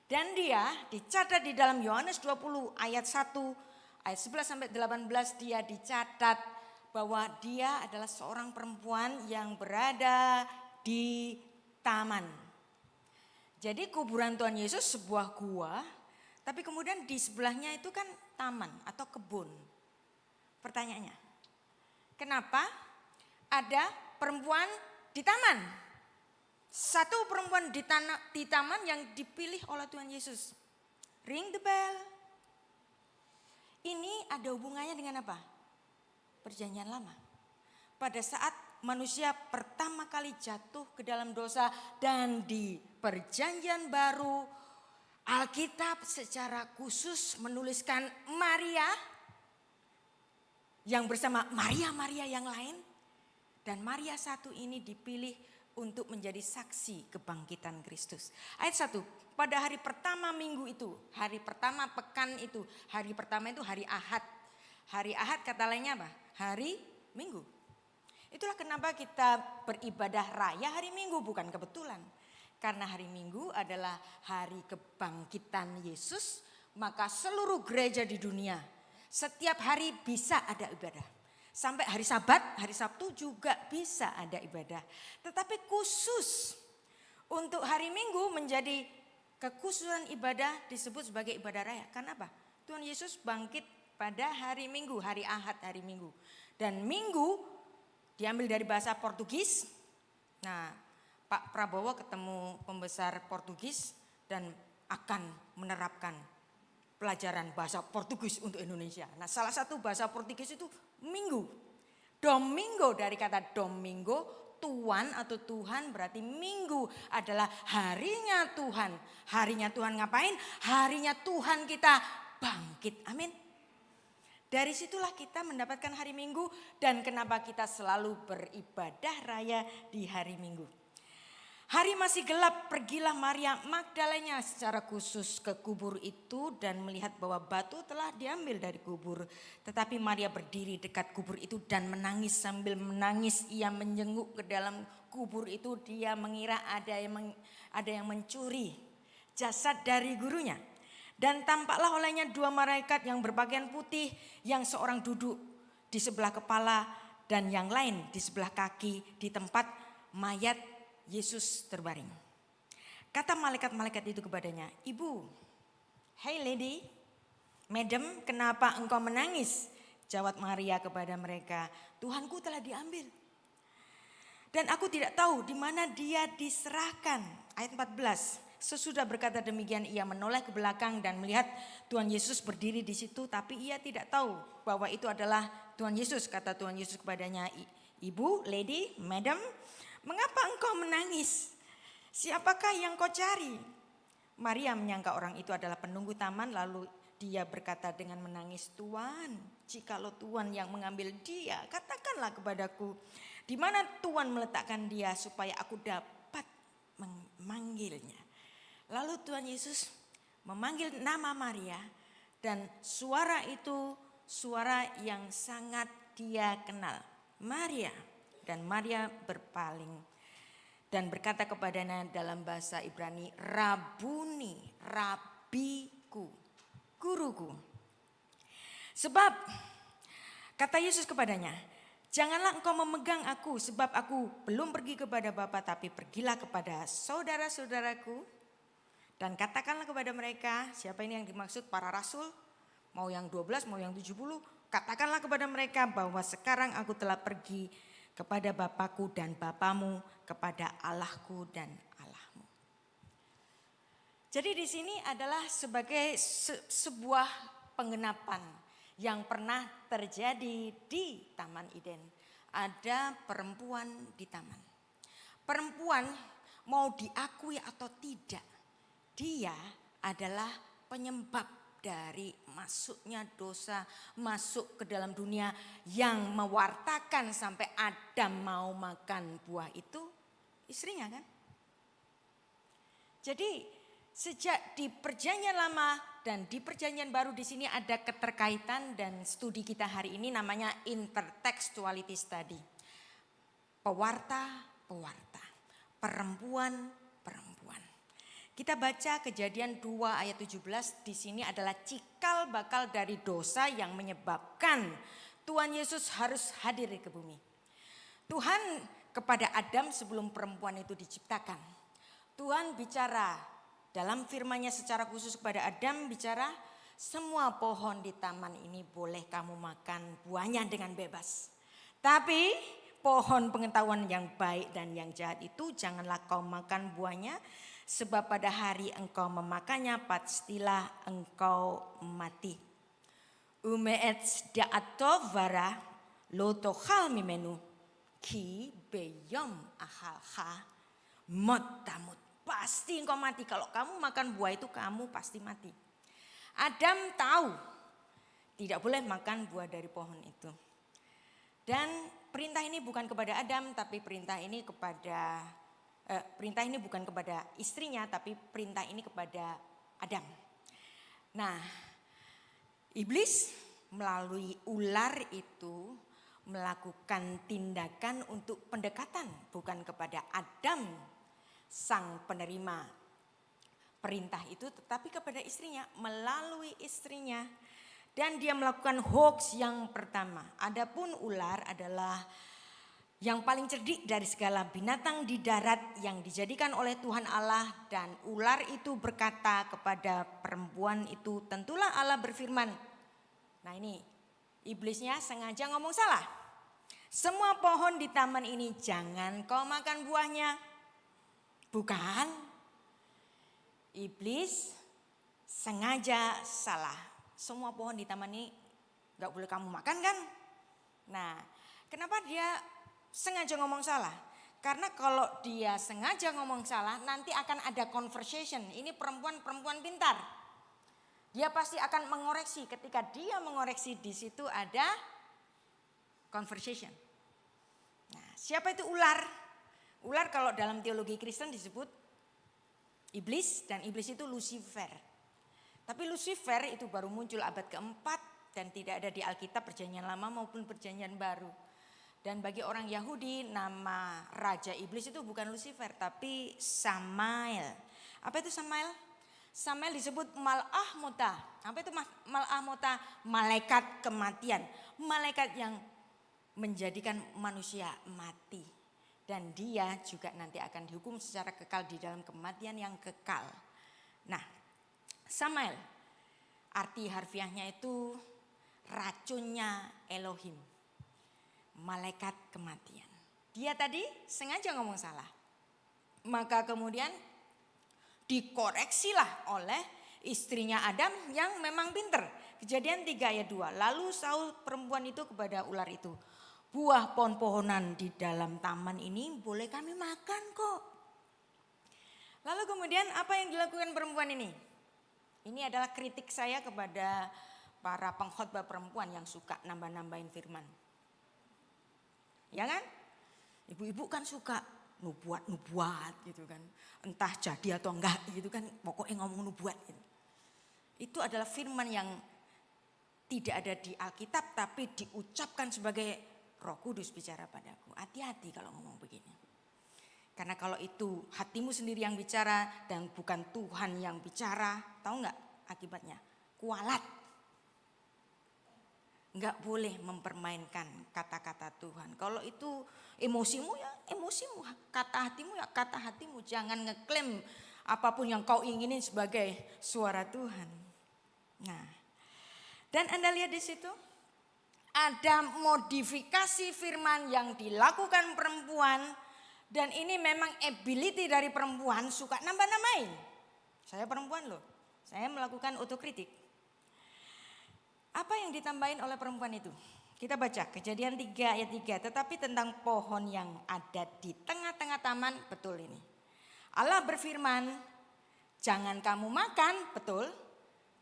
D: Dan dia dicatat di dalam Yohanes 20 ayat 1, ayat 11 sampai 18 dia dicatat bahwa dia adalah seorang perempuan yang berada di taman. Jadi kuburan Tuhan Yesus sebuah gua, tapi kemudian di sebelahnya itu kan taman atau kebun. Pertanyaannya, kenapa ada perempuan di taman? Satu perempuan di taman yang dipilih oleh Tuhan Yesus. Ring the bell. Ini ada hubungannya dengan apa? Perjanjian lama. Pada saat manusia pertama kali jatuh ke dalam dosa dan di perjanjian baru, Alkitab secara khusus menuliskan Maria yang bersama Maria-Maria yang lain. Dan Maria satu ini dipilih untuk menjadi saksi kebangkitan Kristus. Ayat 1, pada hari pertama minggu itu, hari pertama pekan itu, hari pertama itu hari Ahad. Hari Ahad kata lainnya apa? Hari Minggu. Itulah kenapa kita beribadah raya hari Minggu, bukan kebetulan. Karena hari Minggu adalah hari kebangkitan Yesus, maka seluruh gereja di dunia setiap hari bisa ada ibadah. Sampai hari Sabat, hari Sabtu juga bisa ada ibadah. Tetapi khusus untuk hari Minggu menjadi kekhususan ibadah disebut sebagai ibadah raya. Karena apa? Tuhan Yesus bangkit pada hari Minggu, hari Ahad, hari Minggu. Dan Minggu diambil dari bahasa Portugis. Nah, Pak Prabowo ketemu pembesar Portugis dan akan menerapkan pelajaran bahasa Portugis untuk Indonesia. Nah, salah satu bahasa Portugis itu Minggu. Domingo, dari kata domingo, Tuhan atau Tuhan berarti minggu adalah harinya Tuhan. Harinya Tuhan ngapain? Harinya Tuhan kita bangkit. Amin. Dari situlah kita mendapatkan hari Minggu dan kenapa kita selalu beribadah raya di hari Minggu. Hari masih gelap, pergilah Maria Magdalena secara khusus ke kubur itu dan melihat bahwa batu telah diambil dari kubur. Tetapi Maria berdiri dekat kubur itu dan menangis, sambil menangis ia menjenguk ke dalam kubur itu. Dia mengira ada yang mencuri jasad dari gurunya. Dan tampaklah olehnya 2 malaikat yang berpakaian putih, yang seorang duduk di sebelah kepala dan yang lain di sebelah kaki di tempat mayat Yesus terbaring. Kata malaikat-malaikat itu kepadanya, "Ibu, hey lady, madam, kenapa engkau menangis?" Jawab Maria kepada mereka, "Tuhanku telah diambil. Dan aku tidak tahu di mana dia diserahkan." Ayat 14. Sesudah berkata demikian ia menoleh ke belakang dan melihat Tuhan Yesus berdiri di situ, tapi ia tidak tahu bahwa itu adalah Tuhan Yesus. Kata Tuhan Yesus kepadanya, "Ibu, lady, madam, mengapa engkau menangis? Siapakah yang kau cari?" Maria menyangka orang itu adalah penunggu taman, lalu dia berkata dengan menangis, "Tuhan, jikalau Tuhan yang mengambil dia, katakanlah kepadaku di mana Tuhan meletakkan dia supaya aku dapat memanggilnya." Lalu Tuhan Yesus memanggil nama Maria dan suara itu suara yang sangat dia kenal, "Maria." Dan Maria berpaling dan berkata kepadanya dalam bahasa Ibrani, "Rabuni," rabiku, guruku. Sebab kata Yesus kepadanya, "Janganlah engkau memegang aku, sebab aku belum pergi kepada Bapa, tapi pergilah kepada saudara-saudaraku dan katakanlah kepada mereka," siapa ini yang dimaksud? Para rasul, mau yang 12, mau yang 70, "katakanlah kepada mereka bahwa sekarang aku telah pergi kepada Bapakku dan Bapamu, kepada Allahku dan Allahmu." Jadi di sini adalah sebagai sebuah penggenapan yang pernah terjadi di Taman Eden. Ada perempuan di taman. Perempuan mau diakui atau tidak, dia adalah penyebab dari masuknya dosa masuk ke dalam dunia yang mewartakan sampai Adam mau makan buah itu istrinya kan. Jadi sejak di Perjanjian Lama dan di Perjanjian Baru di sini ada keterkaitan dan studi kita hari ini namanya intertextuality study. Pewarta, perempuan. Kita baca Kejadian 2 ayat 17, di sini adalah cikal bakal dari dosa yang menyebabkan Tuhan Yesus harus hadir ke bumi. Tuhan kepada Adam sebelum perempuan itu diciptakan. Tuhan bicara dalam firman-Nya secara khusus kepada Adam, bicara semua pohon di taman ini boleh kamu makan buahnya dengan bebas. Tapi pohon pengetahuan yang baik dan yang jahat itu janganlah kau makan buahnya. Sebab pada hari engkau memakannya pastilah engkau mati. Umeets da'ato vara loto hal mimenu ki beyom ahalha mot tamut. Pasti engkau mati, kalau kamu makan buah itu kamu pasti mati. Adam tahu tidak boleh makan buah dari pohon itu. Dan perintah ini bukan kepada Adam tapi perintah ini bukan kepada istrinya tapi perintah ini kepada Adam. Nah, iblis melalui ular itu melakukan tindakan untuk pendekatan bukan kepada Adam sang penerima perintah itu tetapi kepada istrinya melalui istrinya. Dan dia melakukan hoax yang pertama. Adapun ular adalah yang paling cerdik dari segala binatang di darat yang dijadikan oleh Tuhan Allah. Dan ular itu berkata kepada perempuan itu, tentulah Allah berfirman. Nah ini iblisnya sengaja ngomong salah. Semua pohon di taman ini jangan kau makan buahnya. Bukan. Iblis sengaja salah. Semua pohon di taman ini gak boleh kamu makan kan? Nah kenapa dia sengaja ngomong salah? Karena kalau dia sengaja ngomong salah nanti akan ada conversation. Ini perempuan pintar. Dia pasti akan mengoreksi. Ketika dia mengoreksi di situ ada conversation. Nah, siapa itu ular? Ular kalau dalam teologi Kristen disebut iblis dan iblis itu Lucifer. Tapi Lucifer itu baru muncul abad keempat dan tidak ada di Alkitab Perjanjian Lama maupun Perjanjian Baru. Dan bagi orang Yahudi nama raja iblis itu bukan Lucifer tapi Samael. Apa itu Samael? Samael disebut Mal'ah Mota. Apa itu Mal'ah Mota? Malaikat kematian. Malaikat yang menjadikan manusia mati. Dan dia juga nanti akan dihukum secara kekal di dalam kematian yang kekal. Nah, Samael arti harfiahnya itu racunnya Elohim. Malaikat kematian. Dia tadi sengaja ngomong salah. Maka kemudian dikoreksilah oleh istrinya Adam yang memang pinter. Kejadian 3 ayat 2. Lalu sahut perempuan itu kepada ular itu. Buah pohon-pohonan di dalam taman ini boleh kami makan kok. Lalu kemudian apa yang dilakukan perempuan ini? Ini adalah kritik saya kepada para pengkhotbah perempuan yang suka nambah-nambahin firman. Ya kan? Ibu-ibu kan suka nubuat gitu kan. Entah jadi atau enggak gitu kan. Pokoknya ngomong nubuat gitu. Itu adalah firman yang tidak ada di Alkitab tapi diucapkan sebagai Roh Kudus bicara padaku. Hati-hati kalau ngomong begini. Karena kalau itu hatimu sendiri yang bicara dan bukan Tuhan yang bicara, tahu nggak akibatnya? Kualat. Nggak boleh mempermainkan kata-kata Tuhan. Kalau itu emosimu ya emosimu, kata hatimu ya kata hatimu. Jangan ngeklaim apapun yang kau inginin sebagai suara Tuhan. Nah, dan Anda lihat di situ ada modifikasi firman yang dilakukan perempuan. Dan ini memang ability dari perempuan suka nambah-nambahin. Saya perempuan loh. Saya melakukan otokritik. Apa yang ditambahin oleh perempuan itu? Kita baca Kejadian 3 ayat 3. Tetapi tentang pohon yang ada di tengah-tengah taman, betul ini. Allah berfirman, jangan kamu makan, betul.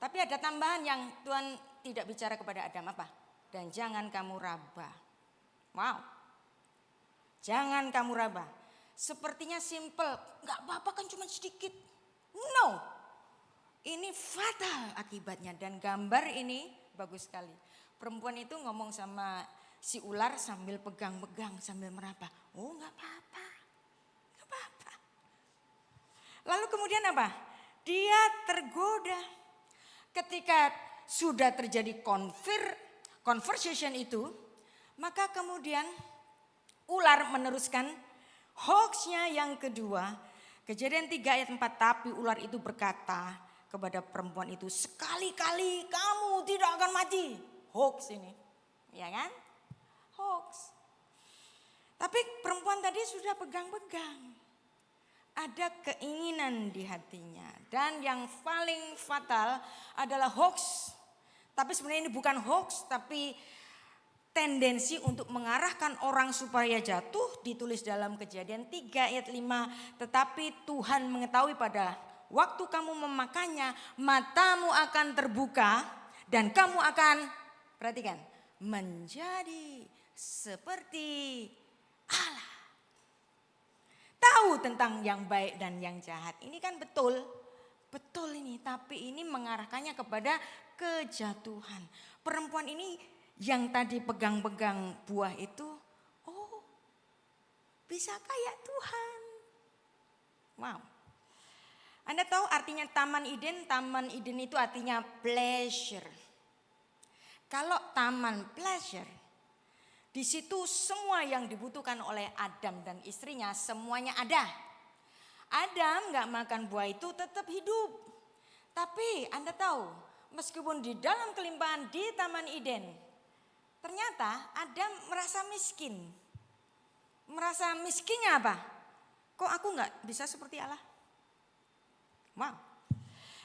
D: Tapi ada tambahan yang Tuhan tidak bicara kepada Adam apa? Dan jangan kamu raba. Wow. Jangan kamu raba. Sepertinya simple, gak apa-apa kan cuma sedikit. No. Ini fatal akibatnya dan gambar ini bagus sekali. Perempuan itu ngomong sama si ular sambil pegang-pegang, sambil meraba. Oh gak apa-apa, gak apa-apa. Lalu kemudian apa? Dia tergoda. Ketika sudah terjadi conversation itu, maka kemudian ular meneruskan hoaxnya yang kedua. Kejadian 3 ayat 4, tapi ular itu berkata kepada perempuan itu, sekali-kali kamu tidak akan mati. Hoax ini, ya kan? Hoax. Tapi perempuan tadi sudah pegang-pegang. Ada keinginan di hatinya. Dan yang paling fatal adalah hoax. Tapi sebenarnya ini bukan hoax, tapi tendensi untuk mengarahkan orang supaya jatuh. Ditulis dalam Kejadian 3 ayat 5. Tetapi Tuhan mengetahui pada waktu kamu memakannya, matamu akan terbuka dan kamu akan, perhatikan, menjadi seperti Allah. Tahu tentang yang baik dan yang jahat. Ini kan betul. Betul ini, tapi ini mengarahkannya kepada kejatuhan. Perempuan ini yang tadi pegang-pegang buah itu, oh bisa kayak Tuhan. Wow. Anda tahu artinya Taman Eden? Taman Eden itu artinya pleasure. Kalau taman pleasure, di situ semua yang dibutuhkan oleh Adam dan istrinya semuanya ada. Adam gak makan buah itu tetap hidup. Tapi Anda tahu, meskipun di dalam kelimpahan di Taman Eden, ternyata Adam merasa miskin. Merasa miskinnya apa? Kok aku gak bisa seperti Allah? Wow.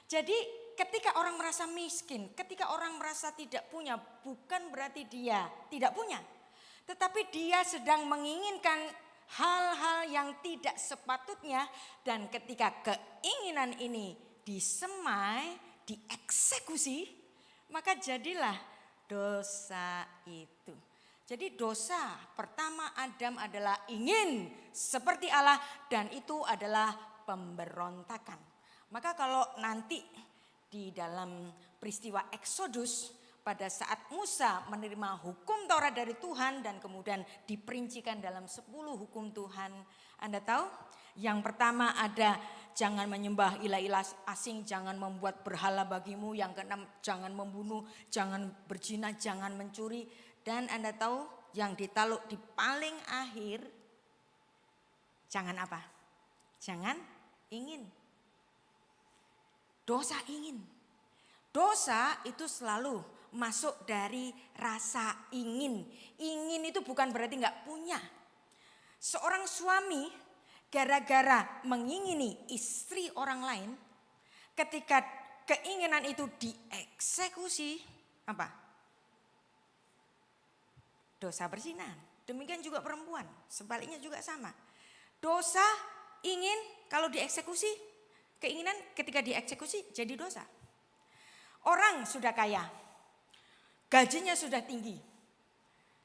D: Jadi ketika orang merasa miskin, ketika orang merasa tidak punya, bukan berarti dia tidak punya. Tetapi dia sedang menginginkan hal-hal yang tidak sepatutnya. Dan ketika keinginan ini disemai, dieksekusi, maka jadilah dosa itu. Jadi dosa pertama Adam adalah ingin seperti Allah dan itu adalah pemberontakan. Maka kalau nanti di dalam peristiwa Eksodus pada saat Musa menerima hukum Taurat dari Tuhan dan kemudian diperincikan dalam 10 hukum Tuhan. Anda tahu yang pertama ada jangan menyembah ilah-ilah asing, jangan membuat berhala bagimu. Yang keenam jangan membunuh, jangan berzina, jangan mencuri. Dan Anda tahu yang ditaruh di paling akhir, jangan apa? Jangan ingin. Dosa ingin. Dosa itu selalu masuk dari rasa ingin. Ingin itu bukan berarti gak punya. Seorang suami gara-gara mengingini istri orang lain, ketika keinginan itu dieksekusi, apa? Dosa berzina. Demikian juga perempuan, sebaliknya juga sama. Dosa ingin kalau dieksekusi, keinginan ketika dieksekusi jadi dosa. Orang sudah kaya, gajinya sudah tinggi.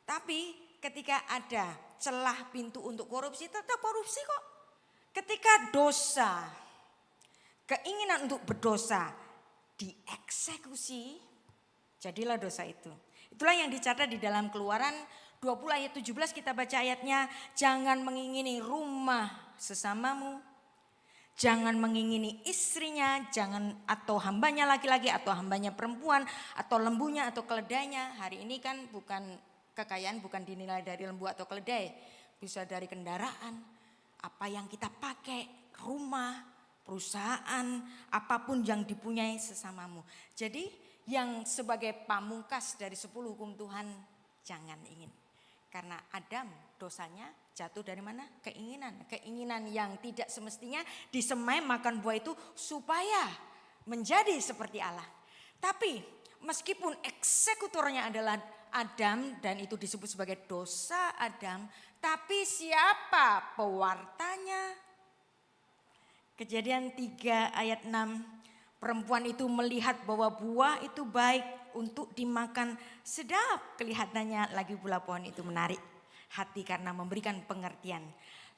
D: Tapi ketika ada celah pintu untuk korupsi, tetap korupsi kok. Ketika dosa, keinginan untuk berdosa dieksekusi, jadilah dosa itu. Itulah yang dicatat di dalam Keluaran 20 ayat 17 kita baca ayatnya. Jangan mengingini rumah sesamamu. Jangan mengingini istrinya, jangan atau hambanya laki-laki atau hambanya perempuan atau lembunya atau keledainya. Hari ini kan bukan kekayaan bukan dinilai dari lembu atau keledai, bisa dari kendaraan, apa yang kita pakai, rumah, perusahaan, apapun yang dipunyai sesamamu. Jadi yang sebagai pamungkas dari 10 hukum Tuhan, jangan ingin. Karena Adam dosanya Jatuh dari mana? Keinginan. Keinginan yang tidak semestinya disemai makan buah itu supaya menjadi seperti Allah. Tapi meskipun eksekutornya adalah Adam dan itu disebut sebagai dosa Adam. Tapi siapa pewartanya? Kejadian 3 ayat 6. Perempuan itu melihat bahwa buah itu baik untuk dimakan, sedap kelihatannya, lagi pula pohon itu menarik hati karena memberikan pengertian.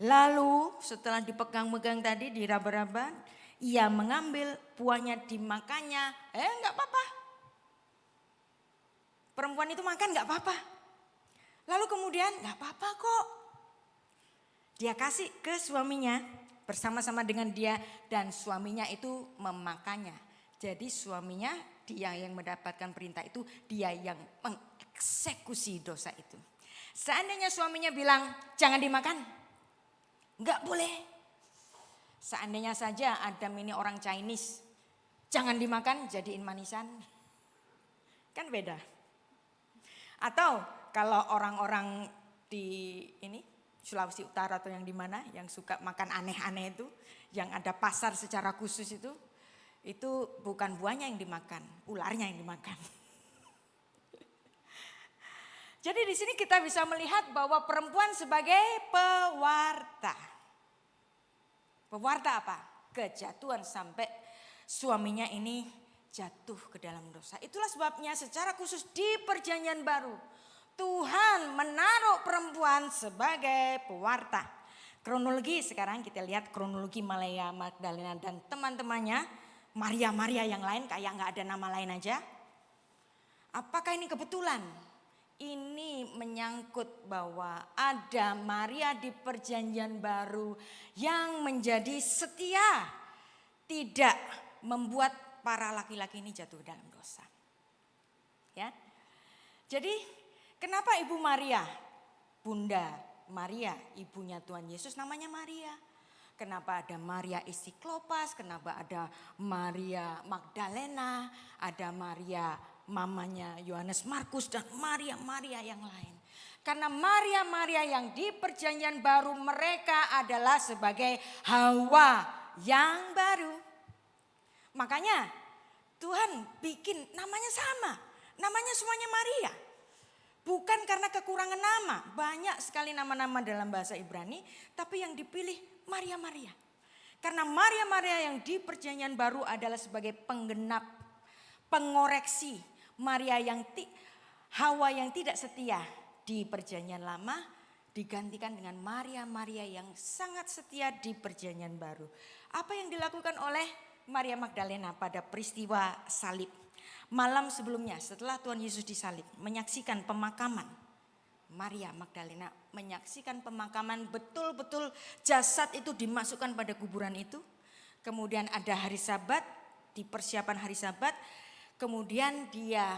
D: Lalu setelah dipegang-megang tadi, diraba-raba, ia mengambil buahnya, dimakannya. Enggak apa-apa. Perempuan itu makan enggak apa-apa. Lalu kemudian enggak apa-apa kok. Dia kasih ke suaminya bersama-sama dengan dia dan suaminya itu memakannya. Jadi suaminya, dia yang mendapatkan perintah itu, dia yang mengeksekusi dosa itu. Seandainya suaminya bilang jangan dimakan, enggak boleh. Seandainya saja Adam ini orang Chinese, jangan dimakan, jadiin manisan. Kan beda. Atau kalau orang-orang di ini Sulawesi Utara atau yang di mana yang suka makan aneh-aneh itu, yang ada pasar secara khusus itu bukan buahnya yang dimakan, ularnya yang dimakan. Jadi di sini kita bisa melihat bahwa perempuan sebagai pewarta. Pewarta apa? Kejatuhan sampai suaminya ini jatuh ke dalam dosa. Itulah sebabnya secara khusus di Perjanjian Baru Tuhan menaruh perempuan sebagai pewarta. Kronologi sekarang kita lihat kronologi Maria Magdalena dan teman-temannya. Maria-Maria yang lain kayak gak ada nama lain aja. Apakah ini kebetulan? Ini menyangkut bahwa ada Maria di Perjanjian Baru yang menjadi setia, tidak membuat para laki-laki ini jatuh dalam dosa. Ya. Jadi kenapa Ibu Maria, Bunda Maria, ibunya Tuhan Yesus namanya Maria? Kenapa ada Maria istri Klopas, kenapa ada Maria Magdalena, ada Maria mamanya Yohanes Markus dan Maria-Maria yang lain. Karena Maria-Maria yang di Perjanjian Baru mereka adalah sebagai Hawa yang baru. Makanya Tuhan bikin namanya sama, namanya semuanya Maria. Bukan karena kekurangan nama, banyak sekali nama-nama dalam bahasa Ibrani, tapi yang dipilih Maria-Maria. Karena Maria-Maria yang di Perjanjian Baru adalah sebagai penggenap, pengoreksi. Maria Hawa yang tidak setia di Perjanjian Lama digantikan dengan Maria-Maria yang sangat setia di Perjanjian Baru. Apa yang dilakukan oleh Maria Magdalena pada peristiwa salib? Malam sebelumnya setelah Tuhan Yesus disalib, menyaksikan pemakaman. Maria Magdalena menyaksikan pemakaman, betul-betul jasad itu dimasukkan pada kuburan itu. Kemudian ada hari Sabat, di persiapan hari Sabat. Kemudian dia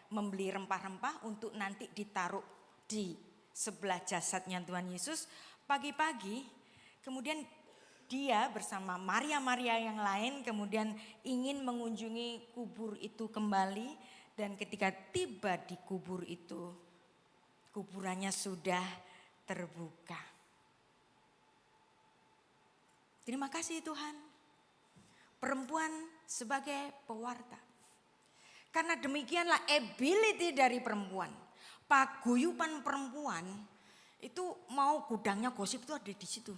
D: membeli rempah-rempah untuk nanti ditaruh di sebelah jasadnya Tuhan Yesus. Pagi-pagi kemudian dia bersama Maria-Maria yang lain kemudian ingin mengunjungi kubur itu kembali. Dan ketika tiba di kubur itu, kuburannya sudah terbuka. Terima kasih Tuhan. Perempuan sebagai pewarta. Karena demikianlah ability dari perempuan. Paguyuban perempuan itu mau gudangnya gosip itu ada di situ.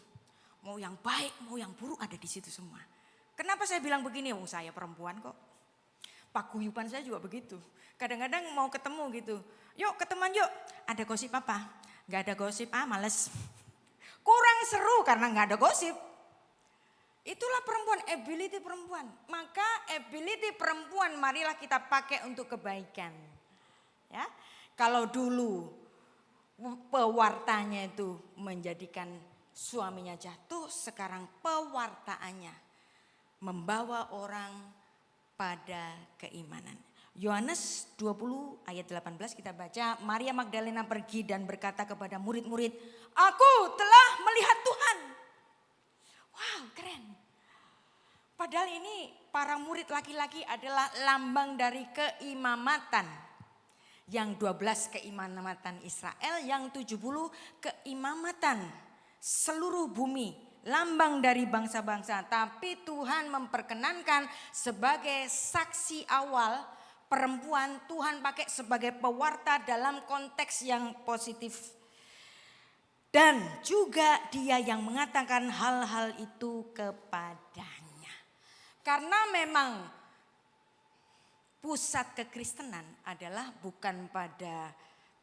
D: Mau yang baik, mau yang buruk ada di situ semua. Kenapa saya bilang begini? Oh, saya perempuan kok. Paguyuban saya juga begitu. Kadang-kadang mau ketemu gitu. Yuk ketemuan yuk. Ada gosip apa? Gak ada gosip, males. Kurang seru karena gak ada gosip. Itulah perempuan, ability perempuan. Maka ability perempuan marilah kita pakai untuk kebaikan. Ya, kalau dulu pewartanya itu menjadikan suaminya jatuh, sekarang pewartaannya membawa orang pada keimanan. Yohanes 20 ayat 18 kita baca, Maria Magdalena pergi dan berkata kepada murid-murid, "Aku telah melihat Tuhan." Wow, keren. Padahal ini para murid laki-laki adalah lambang dari keimamatan. Yang 12 keimamatan Israel, yang 70 keimamatan seluruh bumi, lambang dari bangsa-bangsa. Tapi Tuhan memperkenankan sebagai saksi awal perempuan, Tuhan pakai sebagai pewarta dalam konteks yang positif. Dan juga dia yang mengatakan hal-hal itu kepadanya. Karena memang pusat kekristenan adalah bukan pada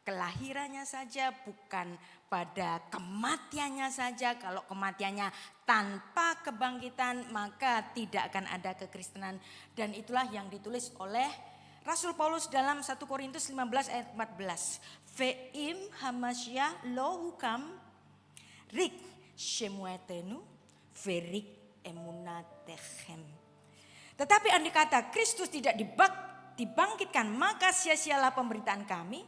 D: kelahirannya saja, bukan pada kematiannya saja. Kalau kematiannya tanpa kebangkitan maka tidak akan ada kekristenan. Dan itulah yang ditulis oleh Rasul Paulus dalam 1 Korintus 15 ayat 14. Ve'im hamasya lo hukam rik shemuetenu verik emunatechem. Tetapi andai kata Kristus tidak dibangkitkan, maka sia-sialah pemberitaan kami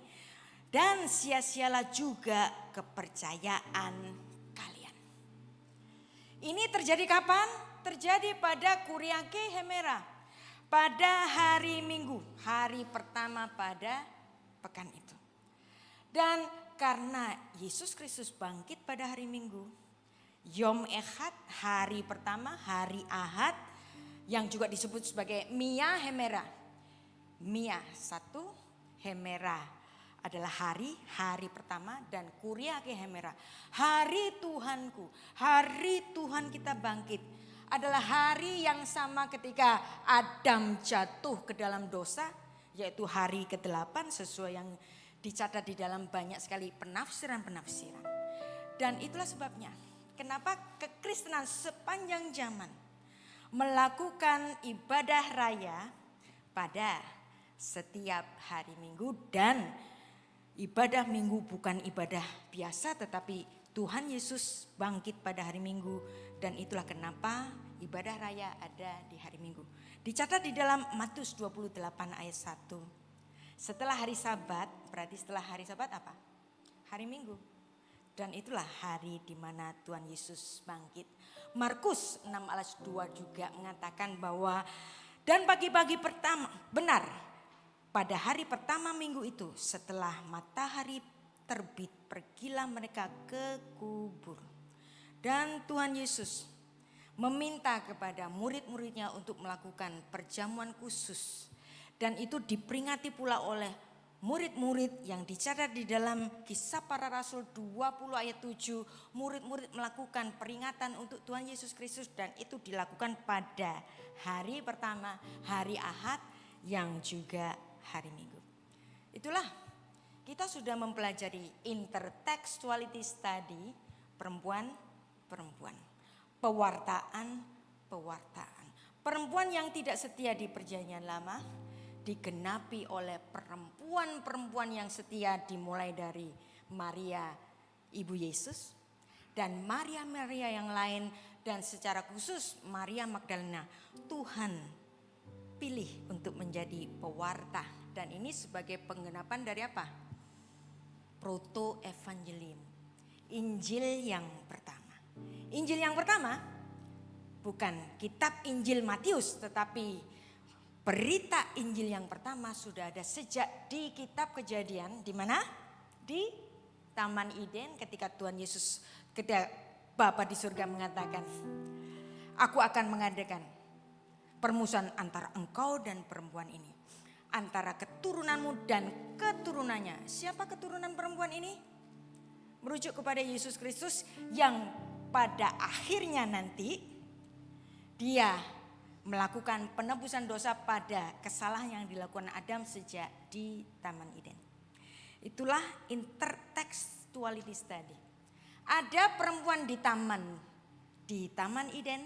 D: dan sia-sialah juga kepercayaan kalian. Ini terjadi kapan? Terjadi pada Kuriake Hemera, pada hari Minggu, hari pertama pada pekan itu. Dan karena Yesus Kristus bangkit pada hari Minggu, Yom Echad, hari pertama, hari Ahad, yang juga disebut sebagai Mia Hemera. Mia 1, Hemera adalah hari pertama, dan Kuriake Hemera, hari Tuhanku, hari Tuhan kita bangkit. Adalah hari yang sama ketika Adam jatuh ke dalam dosa, yaitu hari ke-8 sesuai yang dicatat di dalam banyak sekali penafsiran-penafsiran. Dan itulah sebabnya kenapa kekristenan sepanjang zaman melakukan ibadah raya pada setiap hari Minggu. Dan ibadah Minggu bukan ibadah biasa, tetapi Tuhan Yesus bangkit pada hari Minggu. Dan itulah kenapa ibadah raya ada di hari Minggu. Dicatat di dalam Matius 28 ayat 1. Setelah hari Sabat, berarti setelah hari Sabat apa? Hari Minggu. Dan itulah hari di mana Tuhan Yesus bangkit. Markus 6 ayat 2 juga mengatakan bahwa dan pagi-pagi pertama, benar, pada hari pertama minggu itu setelah matahari terbit, pergilah mereka ke kubur. Dan Tuhan Yesus meminta kepada murid-muridnya untuk melakukan perjamuan khusus. Dan itu diperingati pula oleh murid-murid yang dicatat di dalam Kisah Para Rasul 20 ayat 7. Murid-murid melakukan peringatan untuk Tuhan Yesus Kristus, dan itu dilakukan pada hari pertama, hari Ahad, yang juga hari Minggu. Itulah kita sudah mempelajari intertextuality study, perempuan-perempuan, pewartaan. Perempuan yang tidak setia di perjanjian lama digenapi oleh perempuan-perempuan yang setia, dimulai dari Maria ibu Yesus dan Maria-Maria yang lain, dan secara khusus Maria Magdalena. Tuhan pilih untuk menjadi pewarta, dan ini sebagai penggenapan dari apa? Proto Evangelium, Injil yang pertama. Injil yang pertama bukan kitab Injil Matius, tetapi berita Injil yang pertama sudah ada sejak di kitab Kejadian. Di mana? Di Taman Eden, ketika Tuhan Yesus, ketika Bapa di surga mengatakan, aku akan mengadakan permusuhan antara engkau dan perempuan ini, antara keturunanmu dan keturunannya. Siapa keturunan perempuan ini? Merujuk kepada Yesus Kristus yang pada akhirnya nanti dia melakukan penebusan dosa pada kesalahan yang dilakukan Adam sejak di Taman Eden. Itulah intertextuality study. Ada perempuan di Taman Eden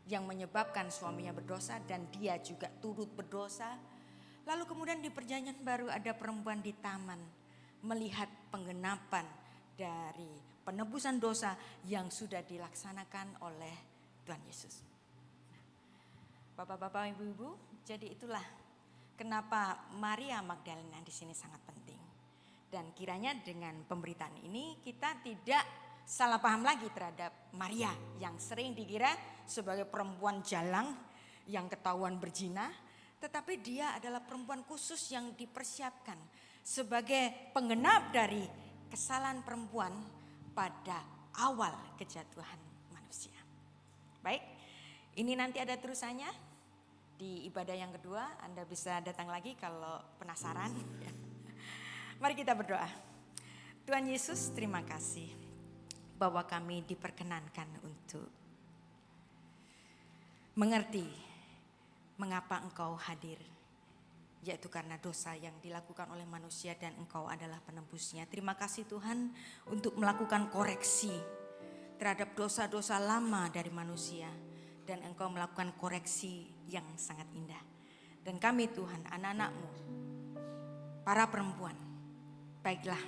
D: yang menyebabkan suaminya berdosa dan dia juga turut berdosa. Lalu kemudian di perjanjian baru ada perempuan di taman melihat penggenapan dari penebusan dosa yang sudah dilaksanakan oleh Tuhan Yesus. Bapak-bapak, ibu-ibu, jadi itulah kenapa Maria Magdalena di sini sangat penting. Dan kiranya dengan pemberitaan ini kita tidak salah paham lagi terhadap Maria yang sering dikira sebagai perempuan jalang yang ketahuan berzina, tetapi dia adalah perempuan khusus yang dipersiapkan sebagai penggenap dari kesalahan perempuan pada awal kejatuhan manusia. Baik, ini nanti ada terusannya di ibadah yang kedua. Anda bisa datang lagi kalau penasaran. Mari kita berdoa. Tuhan Yesus, terima kasih bahwa kami diperkenankan untuk mengerti mengapa Engkau hadir, yaitu karena dosa yang dilakukan oleh manusia dan Engkau adalah penebusnya. Terima kasih Tuhan untuk melakukan koreksi terhadap dosa-dosa lama dari manusia, dan Engkau melakukan koreksi yang sangat indah. Dan kami Tuhan, anak-anak-Mu, para perempuan, baiklah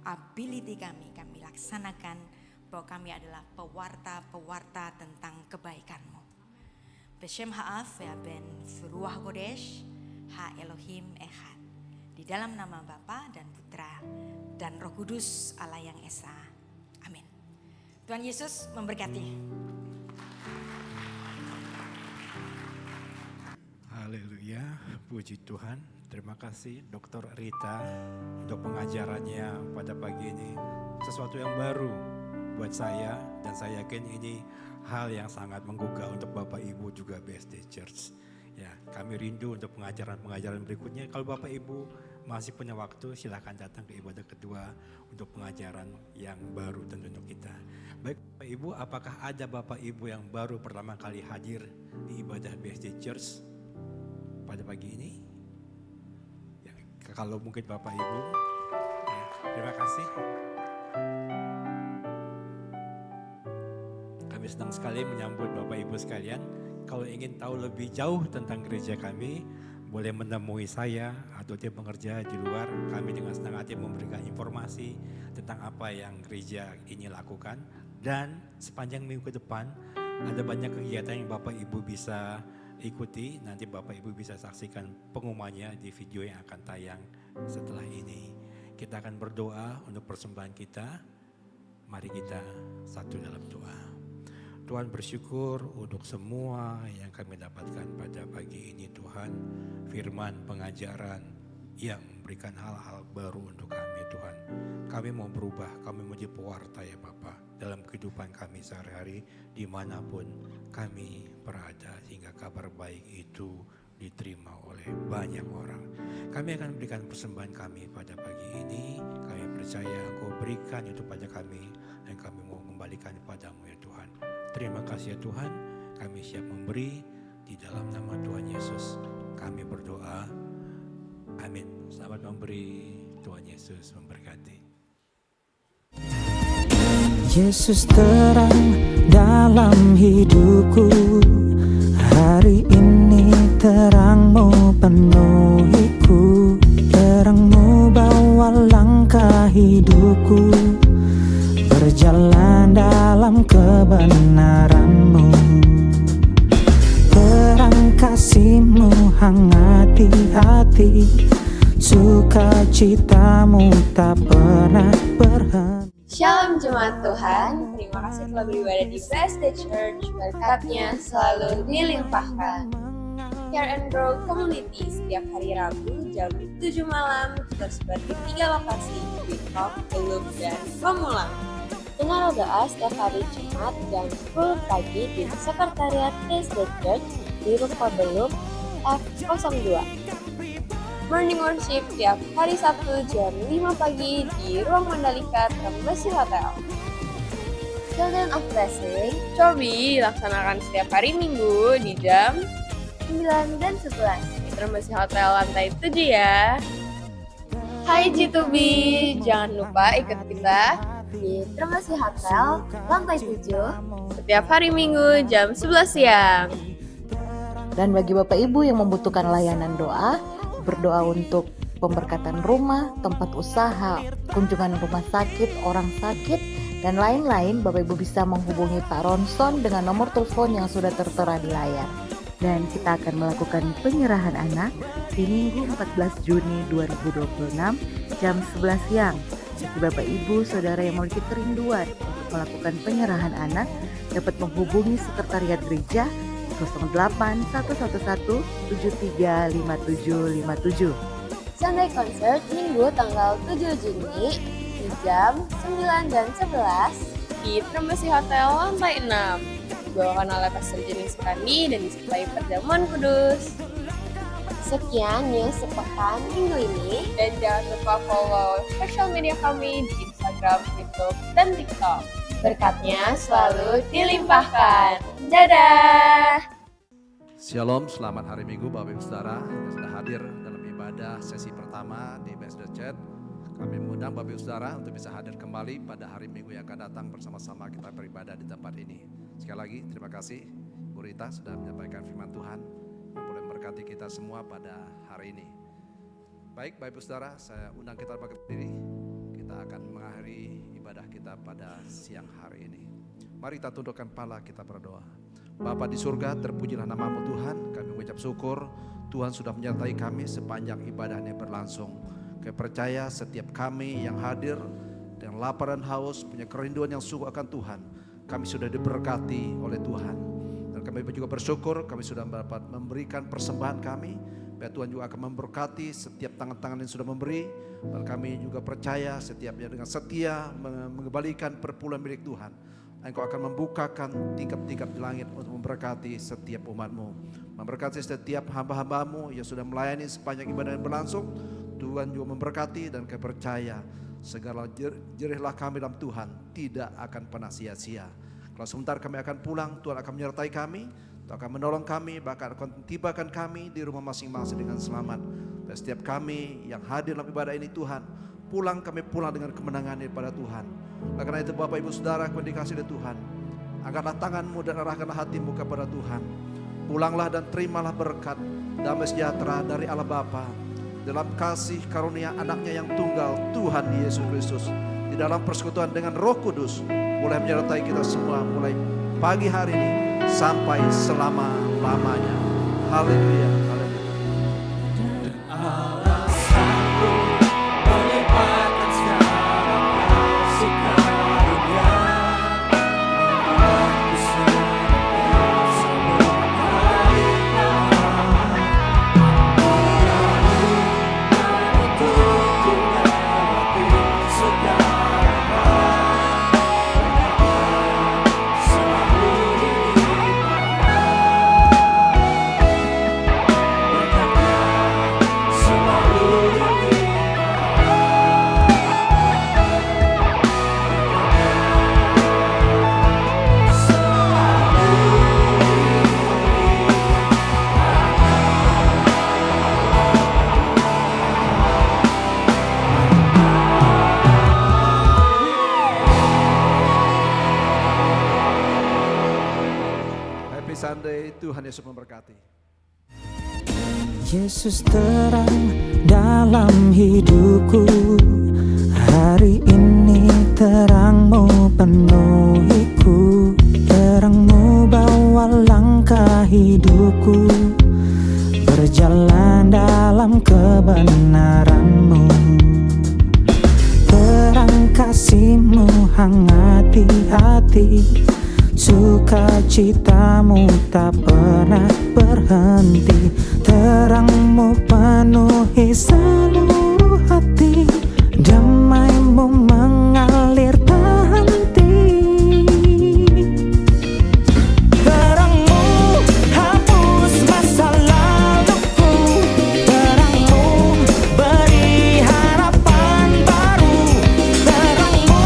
D: ability kami laksanakan bahwa kami adalah pewarta-pewarta tentang kebaikan-Mu. Beshem ha'af ya ben Ruach Kodesh ha Elohim Echad. Di dalam nama Bapa dan Putra dan Roh Kudus Allah yang Esa. Amin. Tuhan Yesus memberkati.
E: Haleluya, puji Tuhan. Terima kasih Dr. Rita untuk pengajarannya pada pagi ini. Sesuatu yang baru buat saya, dan saya yakin ini hal yang sangat menggugah untuk Bapak Ibu juga BSD Church. Ya, kami rindu untuk pengajaran-pengajaran berikutnya. Kalau Bapak Ibu masih punya waktu, silakan datang ke ibadah kedua untuk pengajaran yang baru tentu untuk kita. Baik Bapak Ibu, apakah ada Bapak Ibu yang baru pertama kali hadir di ibadah BSD Church pada pagi ini? Ya, kalau mungkin Bapak Ibu, ya, terima kasih. Kami senang sekali menyambut Bapak Ibu sekalian. Kalau ingin tahu lebih jauh tentang gereja kami, boleh menemui saya atau tim pengerja di luar. Kami dengan senang hati memberikan informasi tentang apa yang gereja ini lakukan. Dan sepanjang minggu ke depan ada banyak kegiatan yang Bapak Ibu bisa ikuti. Nanti Bapak Ibu bisa saksikan pengumumannya di video yang akan tayang setelah ini. Kita akan berdoa untuk persembahan kita. Mari kita satu dalam doa. Tuhan, bersyukur untuk semua yang kami dapatkan pada pagi ini Tuhan. Firman pengajaran yang memberikan hal-hal baru untuk kami Tuhan. Kami mau berubah, kami mau jadi pewarta ya Bapa dalam kehidupan kami sehari-hari dimanapun kami berada, sehingga kabar baik itu diterima oleh banyak orang. Kami akan berikan persembahan kami pada pagi ini. Kami percaya Engkau berikan itu pada kami, dan kami mau kembalikan padamu ya Tuhan. Terima kasih ya Tuhan, kami siap memberi di dalam nama Tuhan Yesus. Kami berdoa, amin. Selamat memberi, Tuhan Yesus memberkati.
C: Yesus terang dalam hidupku, hari ini terang-Mu penuhiku, terang-Mu bawa langkah hidupku, berjalan dalam kebenaran-Mu. Terang kasih-Mu hangati hati, sukacita-Mu tak pernah berhenti.
F: Shalom Jemaat Tuhan, terima kasih telah beribadah di BSD Church, berkatnya selalu dilimpahkan. Care and Grow Community setiap hari Rabu jam 7 malam tersebar di 3 lokasi, Bintang, Teluk, dan Pamulang. Menara doa setiap hari Jumat jam 10 pagi di Sekretariat BSD Church di Rupa Beluk F02. Morning worship tiap hari Sabtu jam 5 pagi di Ruang Mandalika Trembesi Hotel. Children of Blessing, Cobi dilaksanakan setiap hari Minggu di jam 9 dan 11 di Trembesi Hotel lantai 7 ya. Hai G2B, jangan lupa ikut kita di Trembesi Hotel lantai 7 setiap hari Minggu jam 11 siang.
G: Dan bagi Bapak Ibu yang membutuhkan layanan doa, berdoa untuk pemberkatan rumah, tempat usaha, kunjungan rumah sakit, orang sakit, dan lain-lain, Bapak Ibu bisa menghubungi Pak Ronson dengan nomor telepon yang sudah tertera di layar. Dan kita akan melakukan penyerahan anak di Minggu 14 Juni 2026 jam 11 siang. Bagi Bapak Ibu, Saudara yang memiliki kerinduan untuk melakukan penyerahan anak, dapat menghubungi Sekretariat Gereja 08 111 735757.
F: Sunday Concert Minggu tanggal 7 Juni di jam 9 dan 11 di Trembesi Hotel lantai 6. Dibawakan oleh Pastor Jenis Sukandi dan disertai Perjamuan Kudus. Sekian news sepekan minggu ini, dan jangan lupa follow sosial media kami di Instagram, YouTube, dan TikTok. Berkatnya selalu dilimpahkan. Dadah!
H: Shalom, selamat hari Minggu Bapak Ibu Saudara yang sudah hadir dalam ibadah sesi pertama di BSD Church. Kami mengundang Bapak Ibu Saudara untuk bisa hadir kembali pada hari Minggu yang akan datang bersama-sama kita beribadah di tempat ini. Sekali lagi terima kasih Bu Rita sudah menyampaikan firman Tuhan yang boleh memberkati kita semua pada hari ini. Baik Bapak Ibu Saudara, saya undang kita berdiri. Kita akan mengakhiri ibadah kita pada siang hari ini. Mari kita tundukkan kepala, kita berdoa. Bapa di surga, terpujilah nama-Mu Tuhan. Kami mengucap syukur Tuhan sudah menyertai kami sepanjang ibadah ini berlangsung. Kami percaya setiap kami yang hadir dengan lapar dan haus, punya kerinduan yang sungguh akan Tuhan, kami sudah diberkati oleh Tuhan. Dan kami juga bersyukur kami sudah dapat memberikan persembahan kami. Biar Tuhan juga akan memberkati setiap tangan-tangan yang sudah memberi. Dan kami juga percaya setiapnya dengan setia mengembalikan perpuluhan milik Tuhan. Engkau akan membukakan tingkap-tingkap di langit untuk memberkati setiap umat-Mu. Memberkati setiap hamba-hamba-Mu yang sudah melayani sepanjang ibadah yang berlangsung. Tuhan juga memberkati dan kami percaya segala jerihlah kami dalam Tuhan tidak akan pernah sia-sia. Kalau sebentar kami akan pulang, Tuhan akan menyertai kami. Tuhan akan menolong kami, bahkan akan tibakan kami di rumah masing-masing dengan selamat. Dan setiap kami yang hadir dalam ibadah ini Tuhan, kami pulang dengan kemenangan daripada Tuhan. Oleh karena itu Bapak Ibu Saudara yang dikasihi oleh Tuhan, angkatlah tanganmu dan arahkanlah hatimu kepada Tuhan. Pulanglah dan terimalah berkat damai sejahtera dari Allah Bapa dalam kasih karunia anaknya yang tunggal Tuhan Yesus Kristus, di dalam persekutuan dengan Roh Kudus boleh menyertai kita semua mulai pagi hari ini sampai selama-lamanya. Haleluya, haleluya. Sunday, Tuhan Yesus memberkati.
C: Yesus terang dalam hidupku, hari ini terang-Mu penuhiku, terang-Mu bawa langkah hidupku, berjalan dalam kebenaran-Mu, terang kasih-Mu hangati hati, sukacita-Mu tak pernah berhenti, terang-Mu penuhi seluruh hati, damai-Mu mengalir tak henti. Terang-Mu hapus masa laluku, terang-Mu beri harapan baru, terang-Mu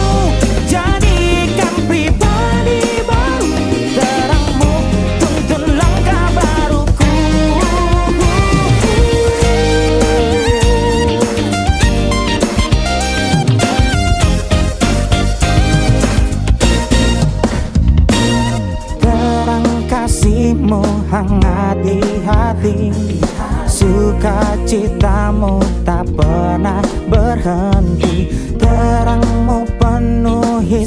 C: jadikan pribadi baru, terang-Mu tuntun langkah baruku. Terang kasih-Mu hangat di hati, sukacita-Mu tak pernah berhenti, terang-Mu penuhi